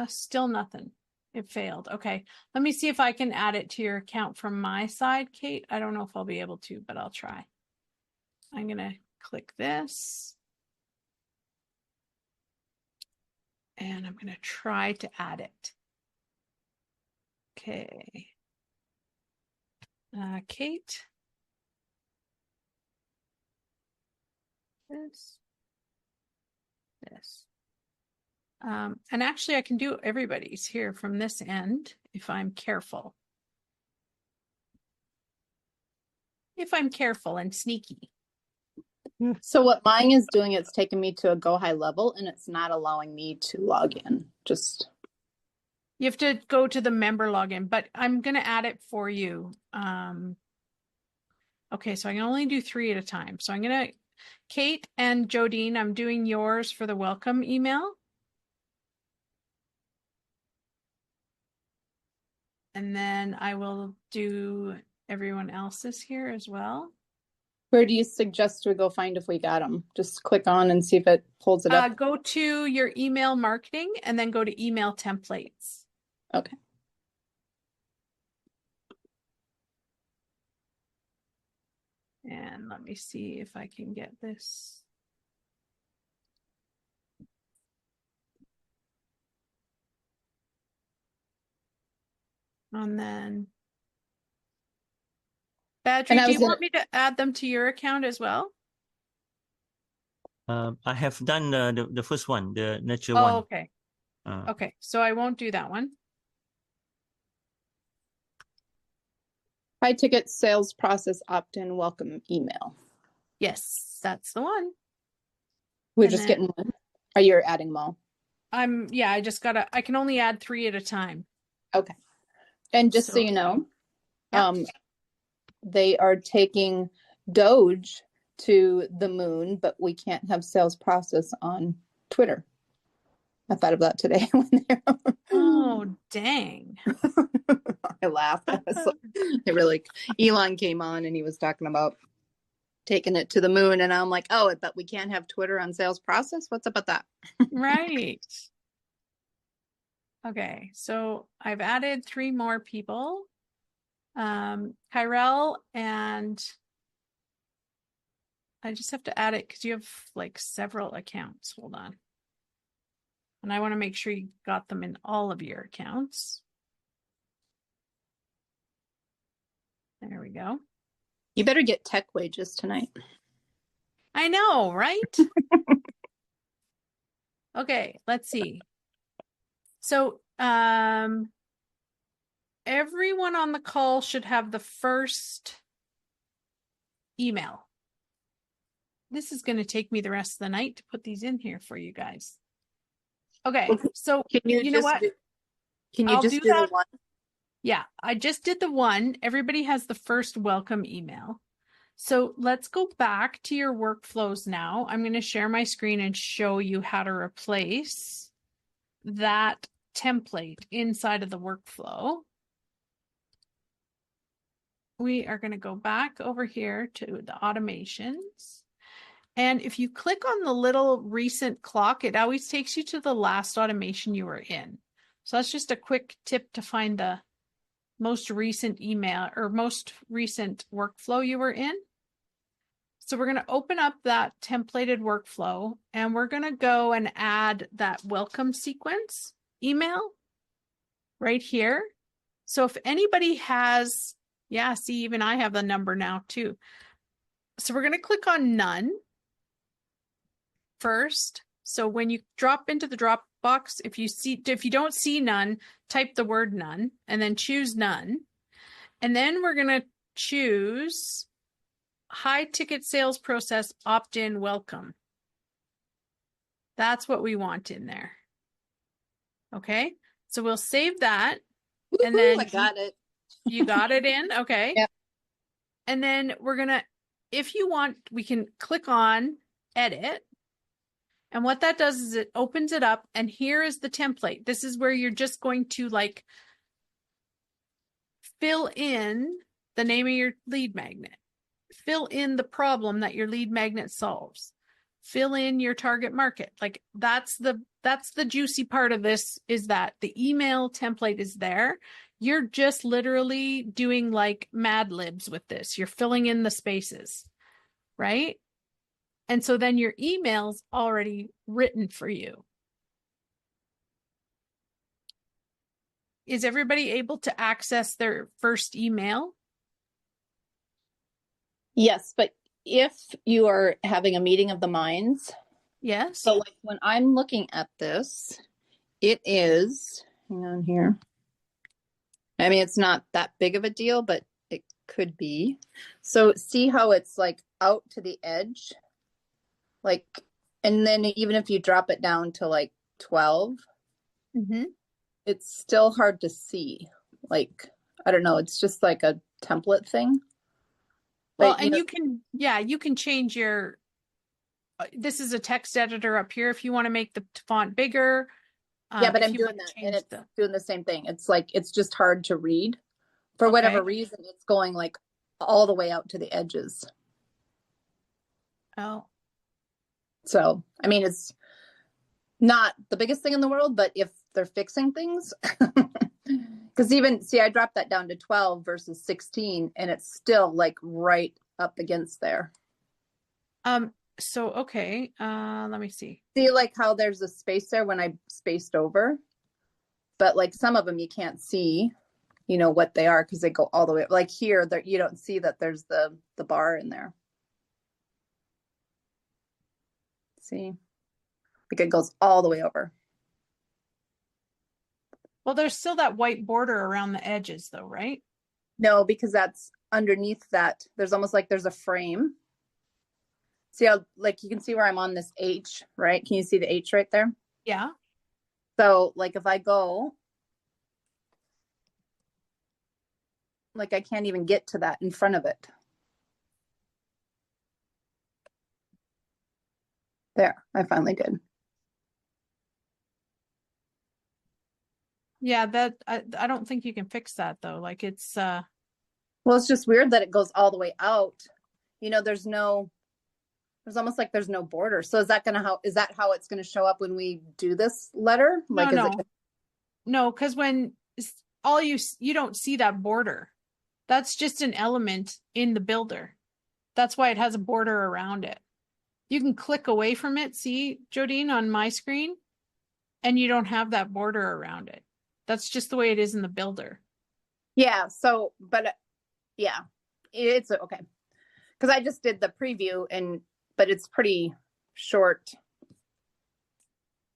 Still nothing. It failed. Okay. Let me see if I can add it to your account from my side, Kate. I don't know if I'll be able to, but I'll try. I'm going to click this. And I'm going to try to add it. Okay. Kate. This. And actually I can do everybody's here from this end if I'm careful. If I'm careful and sneaky. So what mine is doing, it's taking me to a go high level and it's not allowing me to log in. Just You have to go to the member login, but I'm going to add it for you. Okay, so I can only do 3 at a time. So I'm going to, Kate and Jodine, I'm doing yours for the welcome email. And then I will do everyone else's here as well. where do you suggest we go find if we got them? Just click on and see if it pulls it up. Go to your email marketing and then go to email templates. Okay. And let me see if I can get this. And then, Badri, do you want me to add them to your account as well? I have done the first one, the nurture Oh, one. okay. Okay, so I won't do that one. High ticket sales process opt-in welcome email. Yes, that's the one. We're just getting one. Are you adding them all? Yeah, I can only add 3 at a time. Okay. And just so you know, they are taking Doge to the moon, but we can't have sales process on Twitter. I thought of that today when Oh, dang. I laughed. Elon came on and he was talking about taking it to the moon, and I'm like, oh, but we can't have Twitter on sales process? What's up with that? Right. Okay, so I've added 3 more people. Kyrell, and I just have to add it because you have like several accounts. Hold on. And I want to make sure you got them in all of your accounts. There we go. You better get tech wages tonight. I know, right? Okay, let's see. So, everyone on the call should have the first email. This is going to take me the rest of the night to put these in here for you guys. Okay, so you know what? Can you I'll just do do that. the one? Yeah, I just did the one. Everybody has the first welcome email. So let's go back to your workflows now. I'm going to share my screen and show you how to replace that template inside of the workflow. We are going to go back over here to the automations. And if you click on the little recent clock, it always takes you to the last automation you were in. So that's just a quick tip to find the most recent email or most recent workflow you were in. So we're going to open up that templated workflow and we're going to go and add that welcome sequence email right here. So if anybody has, yeah, see, even I have the number now too. So we're going to click on none first. So when you drop into the drop box, if you don't see none, type the word none and then choose none. And then we're going to choose high ticket sales process opt-in welcome. That's what we want in there. Okay, so we'll save that. And then I got it. You got it in? Okay. Yep. And then we're going to, if you want, we can click on edit. And what that does is it opens it up and here is the template. This is where you're just going to like fill in the name of your lead magnet, fill in the problem that your lead magnet solves, fill in your target market. Like that's the juicy part of this, is that the email template is there. You're just literally doing like Mad Libs with this. You're filling in the spaces, right? And so then your email's already written for you. Is everybody able to access their first email? Yes, but if you are having a meeting of the minds, Yes. so like when I'm looking at this, it is, hang on here. I mean, it's not that big of a deal, but it could be. So see how it's like out to the edge? Like, and then even if you drop it down to like 12, it's still hard to see. Like, I don't know, it's just like a template thing. Well, and you can change your, this is a text editor up here if you want to make the font bigger. Yeah, but I'm doing that and it's doing the same thing. It's like, it's just hard to read. For whatever reason, it's going like all the way out to the edges. Oh. So, I mean, it's not the biggest thing in the world, but if they're fixing things, because even, see, I dropped that down to 12 versus 16 and it's still like right up against there. So, okay, let me see. See like how there's a space there when I spaced over, but like some of them you can't see, you know, what they are because they go all the way, like here, there, you don't see that there's the bar in there. See, like it goes all the way over. Well, there's still that white border around the edges though, right? No, because that's underneath that. There's almost like there's a frame. See how, like, you can see where I'm on this H, right? Can you see the H right there? Yeah. So like if I go, like I can't even get to that in front of it. There, I finally did. Yeah, that I don't think you can fix that though. Like it's well, it's just weird that it goes all the way out. You know, there's almost like there's no border. So is that how it's gonna show up when we do this letter? Like no, because when you don't see that border. That's just an element in the builder. That's why it has a border around it. You can click away from it. See, Jodine, on my screen, and you don't have that border around it. That's just the way it is in the builder. Yeah. So, but yeah, it's okay. Because I just did the preview but it's pretty short.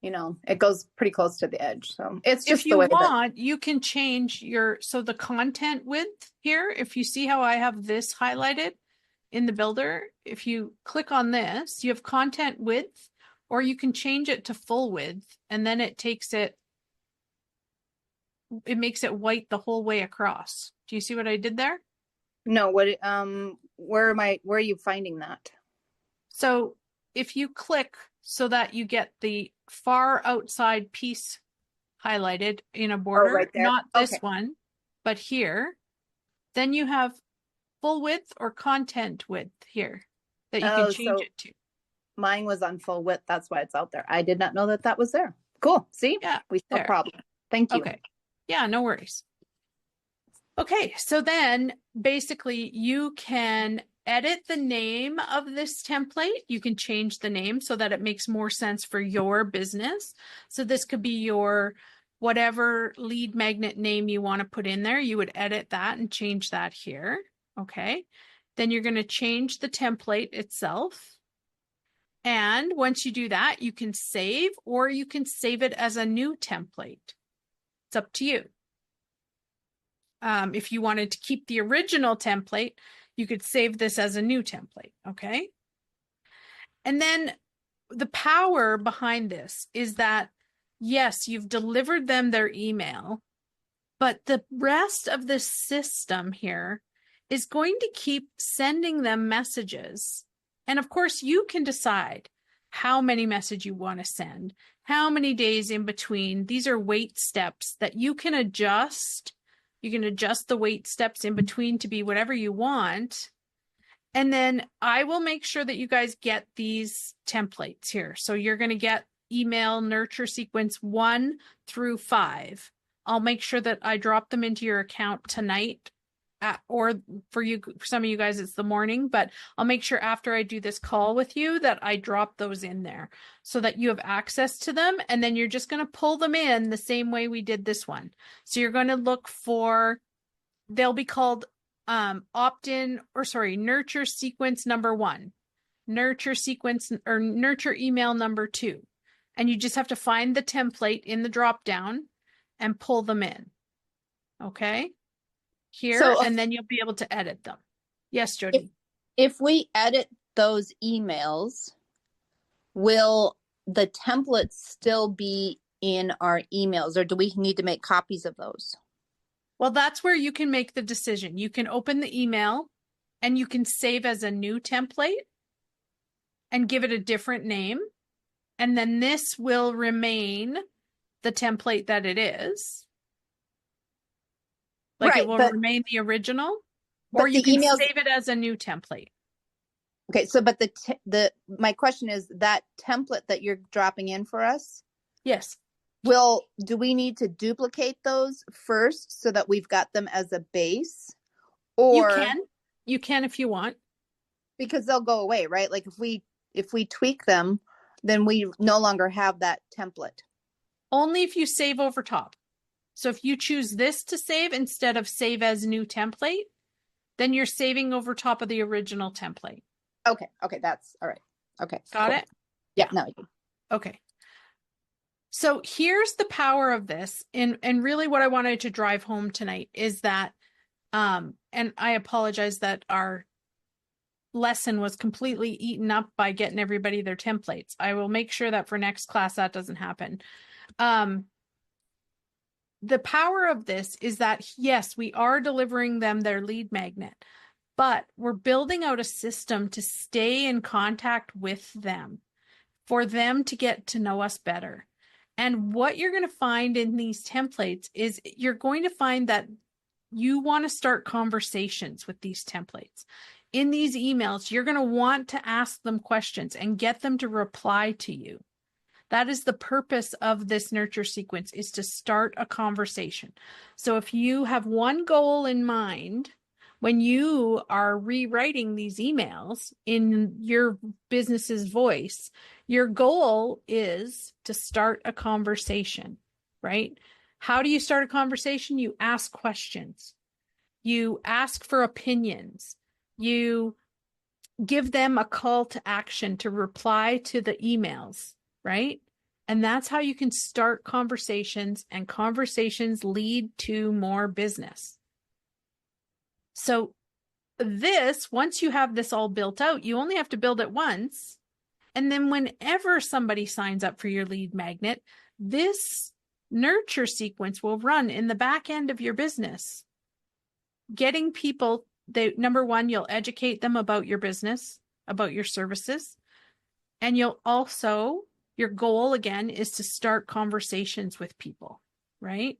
You know, it goes pretty close to the edge. So it's just If you the way want, you can change so the content width here, if you see how I have this highlighted in the builder, if you click on this, you have content width, or you can change it to full width, and then it makes it white the whole way across. Do you see what I did there? No, where are you finding that? So if you click so that you get the far outside piece highlighted in a border, right there. not this Okay. one, but here, then you have full width or content width here that you can change it to. Mine was on full width. That's why it's out there. I did not know that was there. Cool. See? Yeah, we have a problem. Thank you. Okay. Yeah, no worries. Okay, so then basically you can edit the name of this template. You can change the name so that it makes more sense for your business. So this could be your whatever lead magnet name you want to put in there. You would edit that and change that here. Okay. Then you're going to change the template itself. And once you do that, you can save, or you can save it as a new template. It's up to you. If you wanted to keep the original template, you could save this as a new template, okay? And then the power behind this is that, yes, you've delivered them their email, but the rest of the system here is going to keep sending them messages. And of course, you can decide how many messages you want to send, how many days in between. These are wait steps that you can adjust. You can adjust the wait steps in between to be whatever you want. And then I will make sure that you guys get these templates here. So you're going to get email nurture sequence 1 through 5. I'll make sure that I drop them into your account tonight, or for some of you guys, it's the morning, but I'll make sure after I do this call with you that I drop those in there so that you have access to them. And then you're just going to pull them in the same way we did this one. So you're going to look for, they'll be called nurture sequence number 1, nurture sequence or nurture email number 2. And you just have to find the template in the drop down and pull them in. Okay. Here, so, and then you'll be able to edit them. Yes, Jody. If we edit those emails, will the templates still be in our emails, or do we need to make copies of those? Well, that's where you can make the decision. You can open the email and you can save as a new template and give it a different name. And then this will remain the template that it is. Like right, it will remain the original, or you can save it as a new template. Okay, so but my question is, that template that you're dropping in for us? Yes. Do we need to duplicate those first so that we've got them as a base? Or you can if you want. Because they'll go away, right? Like if we tweak them, then we no longer have that template. Only if you save over top. So if you choose this to save instead of save as new template, then you're saving over top of the original template. Okay. That's all right. Okay. Got it? Yeah. No. Okay. So here's the power of this. And really what I wanted to drive home tonight is that, and I apologize that our lesson was completely eaten up by getting everybody their templates. I will make sure that for next class that doesn't happen. The power of this is that, yes, we are delivering them their lead magnet, but we're building out a system to stay in contact with them, for them to get to know us better. And what you're going to find in these templates is you're going to find that you want to start conversations with these templates. In these emails, you're going to want to ask them questions and get them to reply to you. That is the purpose of this nurture sequence, is to start a conversation. So if you have one goal in mind, when you are rewriting these emails in your business's voice, your goal is to start a conversation, right? How do you start a conversation? You ask questions. You ask for opinions. You give them a call to action to reply to the emails, right? And that's how you can start conversations, and conversations lead to more business. So once you have this all built out, you only have to build it once. And then whenever somebody signs up for your lead magnet, this nurture sequence will run in the back end of your business. Getting people, number one, you'll educate them about your business, about your services. And you'll also, your goal again is to start conversations with people, right?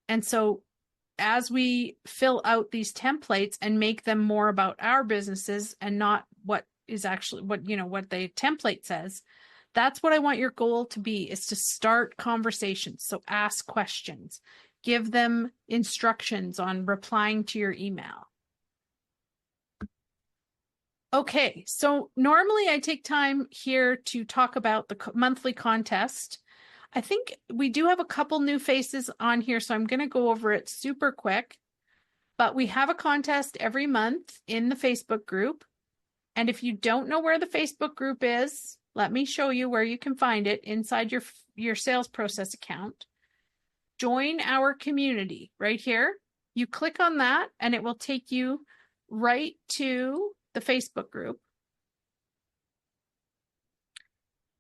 And so as we fill out these templates and make them more about our businesses and not what is actually what the template says, that's what I want your goal to be, is to start conversations. So ask questions, give them instructions on replying to your email. Okay, so normally I take time here to talk about the monthly contest. I think we do have a couple new faces on here, so I'm going to go over it super quick. But we have a contest every month in the Facebook group. And if you don't know where the Facebook group is, let me show you where you can find it inside your sales process account. Join our community right here. You click on that and it will take you right to the Facebook group.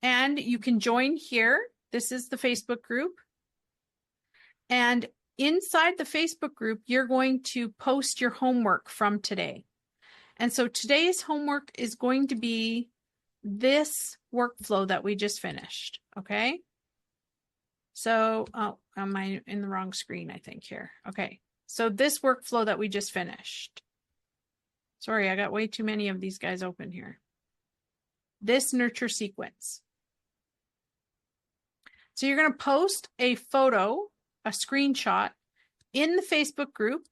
And you can join here. This is the Facebook group. And inside the Facebook group, you're going to post your homework from today. And so today's homework is going to be this workflow that we just finished, okay? So, oh, am I in the wrong screen, I think, here? Okay, so this workflow that we just finished. Sorry, I got way too many of these guys open here. This nurture sequence. So you're going to post a photo, a screenshot in the Facebook group.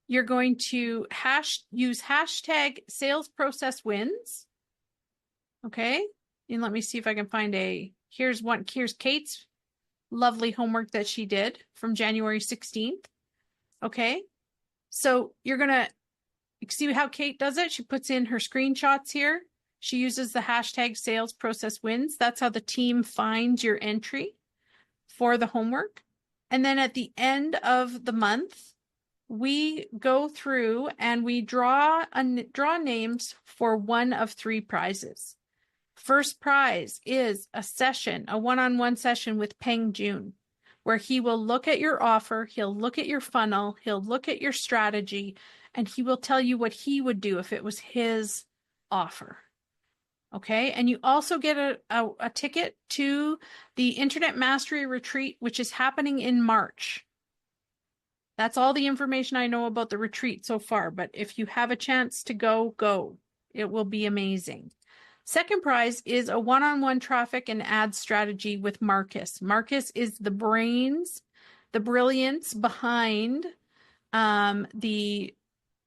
You're going to use hashtag sales process wins. Okay. And let me see if I can find here's Kate's lovely homework that she did from January 16th. Okay. So you're going to see how Kate does it. She puts in her screenshots here. She uses the hashtag sales process wins. That's how the team finds your entry for the homework. And then at the end of the month, we go through and we draw names for one of three prizes. First prize is a one-on-one session with Peng Joon, where he will look at your offer, he'll look at your funnel, he'll look at your strategy, and he will tell you what he would do if it was his offer. Okay, and you also get a ticket to the Internet Mastery Retreat, which is happening in March. That's all the information I know about the retreat so far, but if you have a chance to go. It will be amazing. Second prize is a one-on-one traffic and ad strategy with Marcus. Marcus is the brains, the brilliance behind the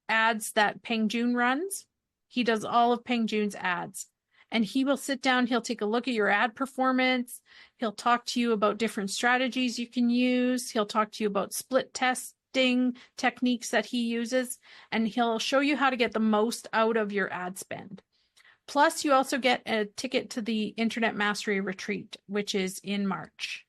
ads that Peng Joon runs. He does all of Peng Joon's ads. And he will sit down, he'll take a look at your ad performance, he'll talk to you about different strategies you can use, he'll talk to you about split testing techniques that he uses, and he'll show you how to get the most out of your ad spend. Plus, you also get a ticket to the Internet Mastery Retreat, which is in March.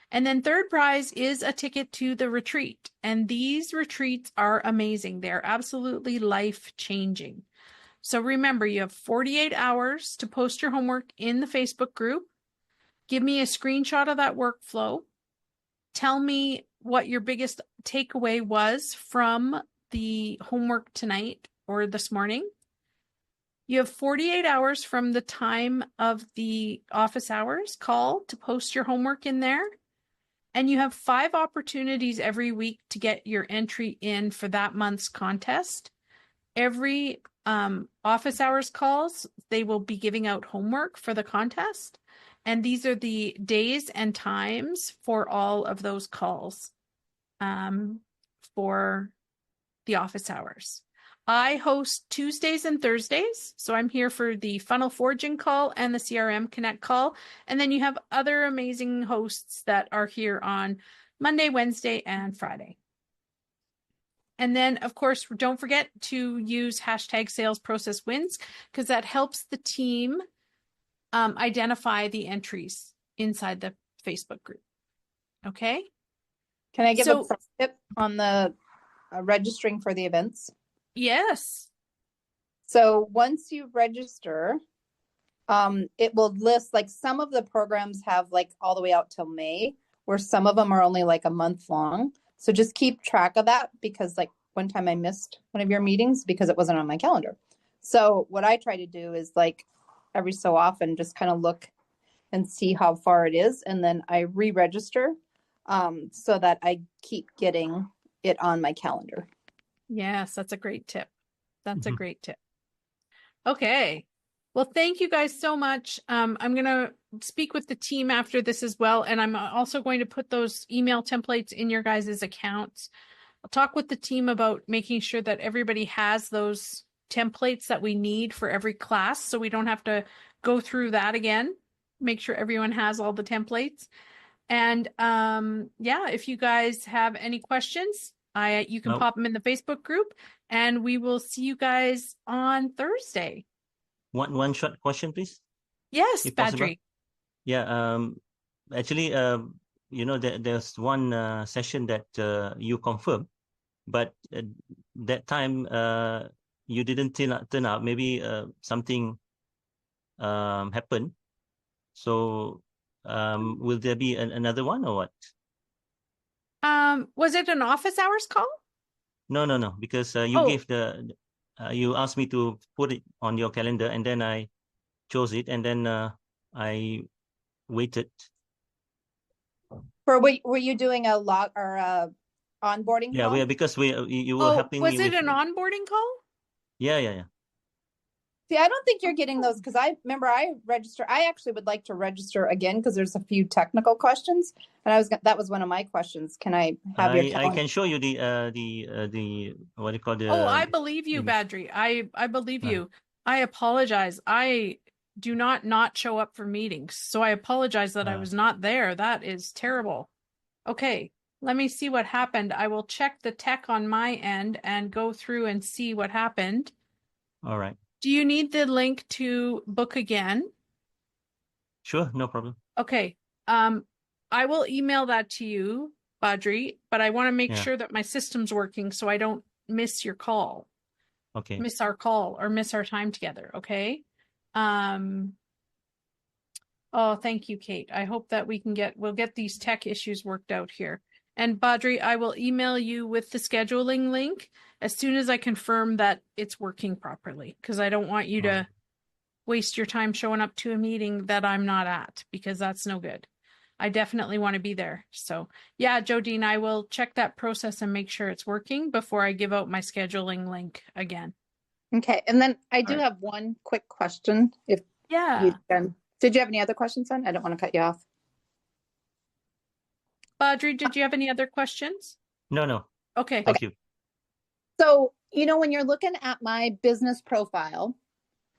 And then third prize is a ticket to the retreat. And these retreats are amazing. They're absolutely life-changing. So remember, you have 48 hours to post your homework in the Facebook group. Give me a screenshot of that workflow. Tell me what your biggest takeaway was from the homework tonight or this morning. You have 48 hours from the time of the office hours call to post your homework in there. And you have 5 opportunities every week to get your entry in for that month's contest. Every office hours calls, they will be giving out homework for the contest. And these are the days and times for all of those calls for the office hours. I host Tuesdays and Thursdays. So I'm here for the Funnel Forging call and the CRM Connect call. And then you have other amazing hosts that are here on Monday, Wednesday, and Friday. And then, of course, don't forget to use hashtag sales process wins, because that helps the team identify the entries inside the Facebook group. Okay. Can I give So- a pro tip on the registering for the events? Yes. So once you register, it will list, like, some of the programs have like all the way out till May, where some of them are only like a month long. So just keep track of that, because like one time I missed one of your meetings because it wasn't on my calendar. So what I try to do is, like, every so often just kind of look and see how far it is, and then I re-register so that I keep getting it on my calendar. Yes, that's a great tip. That's a Mhm. great tip. Okay. Well, thank you guys so much. I'm going to speak with the team after this as well. And I'm also going to put those email templates in your guys' accounts. I'll talk with the team about making sure that everybody has those templates that we need for every class, so we don't have to go through that again. Make sure everyone has all the templates. And yeah, if you guys have any questions, you can Oh. pop them in the Facebook group, and we will see you guys on Thursday. One short question, please, Yes, if possible. Badri. Yeah. Actually, there's one session that you confirmed, but that time you didn't turn out. Maybe something happened. So will there be another one or what? Was it an office hours call? No, because you Oh. gave you asked me to put it on your calendar, and then I chose it, and then I waited. Were you doing a log or a onboarding Yeah, call? because you were Oh, helping was me it with. an onboarding call? Yeah. See, I don't think you're getting those, because I remember I actually would like to register again, because there's a few technical questions, and that was one of my questions. Can I have your I calendar? can show you the what do you call the. Oh, I believe you, email. Badri. I believe you. I apologize. I do not show up for meetings, so I apologize that I was not there. That is terrible. Okay, let me see what happened. I will check the tech on my end and go through and see what happened. All right. Do you need the link to book again? Sure, no problem. Okay. I will email that to you, Badri, but I want to make Yeah. sure that my system's working so I don't miss your call. Okay. Miss our call or miss our time together. Okay. Oh, thank you, Kate. I hope that we'll get these tech issues worked out here. And Badri, I will email you with the scheduling link as soon as I confirm that it's working properly, because I don't want you to waste your time showing up to a meeting that I'm not at, because that's no good. I definitely want to be there. So yeah, Jodine, I will check that process and make sure it's working before I give out my scheduling link again. Okay, and then I do All right. have one quick question. If Yeah. you can, did you have any other questions then? I don't want to cut you off. Badri, did you have any other questions? No. Okay. Thank you. So, when you're looking at my business profile,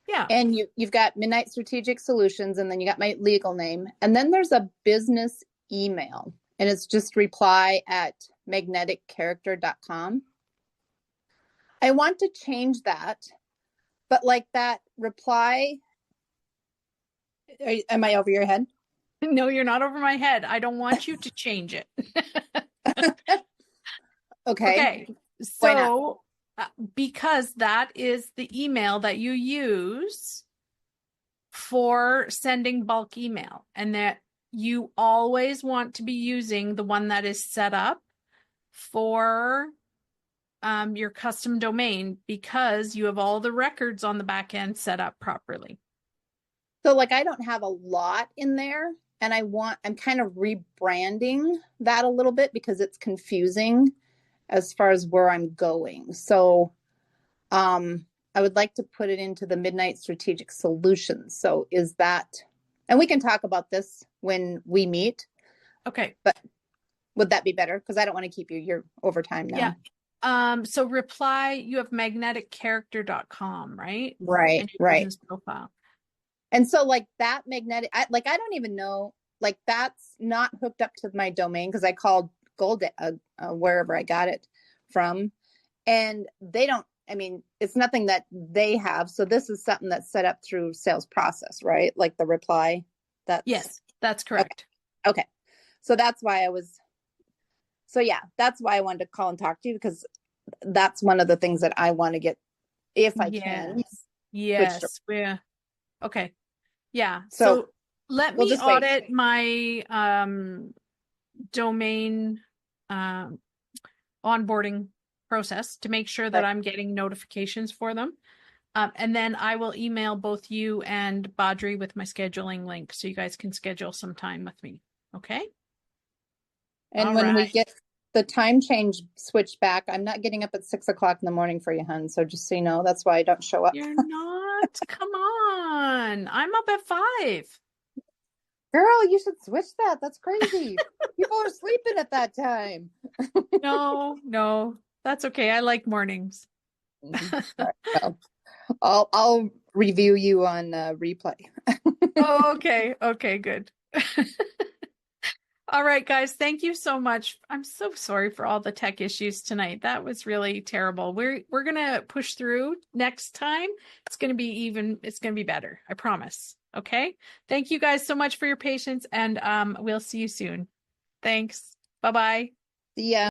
Yeah. and you've got Midnight Strategic Solutions, and then you got my legal name, and then there's a business email, and it's just reply@magneticcharacter.com. I want to change that, but like that reply, am I over your head? No, you're not over my head. I don't want you to change it. Okay. So Why not? because that is the email that you use for sending bulk email, and that you always want to be using the one that is set up for your custom domain, because you have all the records on the back end set up properly. So like I don't have a lot in there, and I'm kind of rebranding that a little bit because it's confusing as far as where I'm going. So I would like to put it into the Midnight Strategic Solutions. So is that, and we can talk about this when we meet. Okay. But would that be better? Because I don't want to keep you your overtime now. Yeah. So reply, you have magneticcharacter.com, right? Right, And your right. business profile. And so like that magnetic, I don't even know, like that's not hooked up to my domain because I called Gold wherever I got it from, and they don't. I mean, it's nothing that they have. So this is something that's set up through sales process, right? Like the reply. Yes, that's okay. correct. Okay, so that's why I was. So yeah, that's why I wanted to call and talk to you because that's one of the things that I want to get, if I can, switched. Yes. Yeah. Okay. Yeah. So So let we'll me just wait. audit my domain onboarding process to make sure that Right. I'm getting notifications for them. And then I will email both you and Badri with my scheduling link so you guys can schedule some time with me. Okay. And All when we right. get the time change switched back, I'm not getting up at 6 o'clock in the morning for you, hun. So just so you know, that's why I don't show up. You're not. Come on. I'm up at 5. Girl, you should switch that. That's crazy. People are sleeping at that time. No, that's okay. I like mornings. All right, well, I'll review you on replay. Oh, okay, good. All right, guys, thank you so much. I'm so sorry for all the tech issues tonight. That was really terrible. We're gonna push through next time. It's gonna be better. I promise. Okay. Thank you guys so much for your patience, and we'll see you soon. Thanks. Bye-bye. See ya.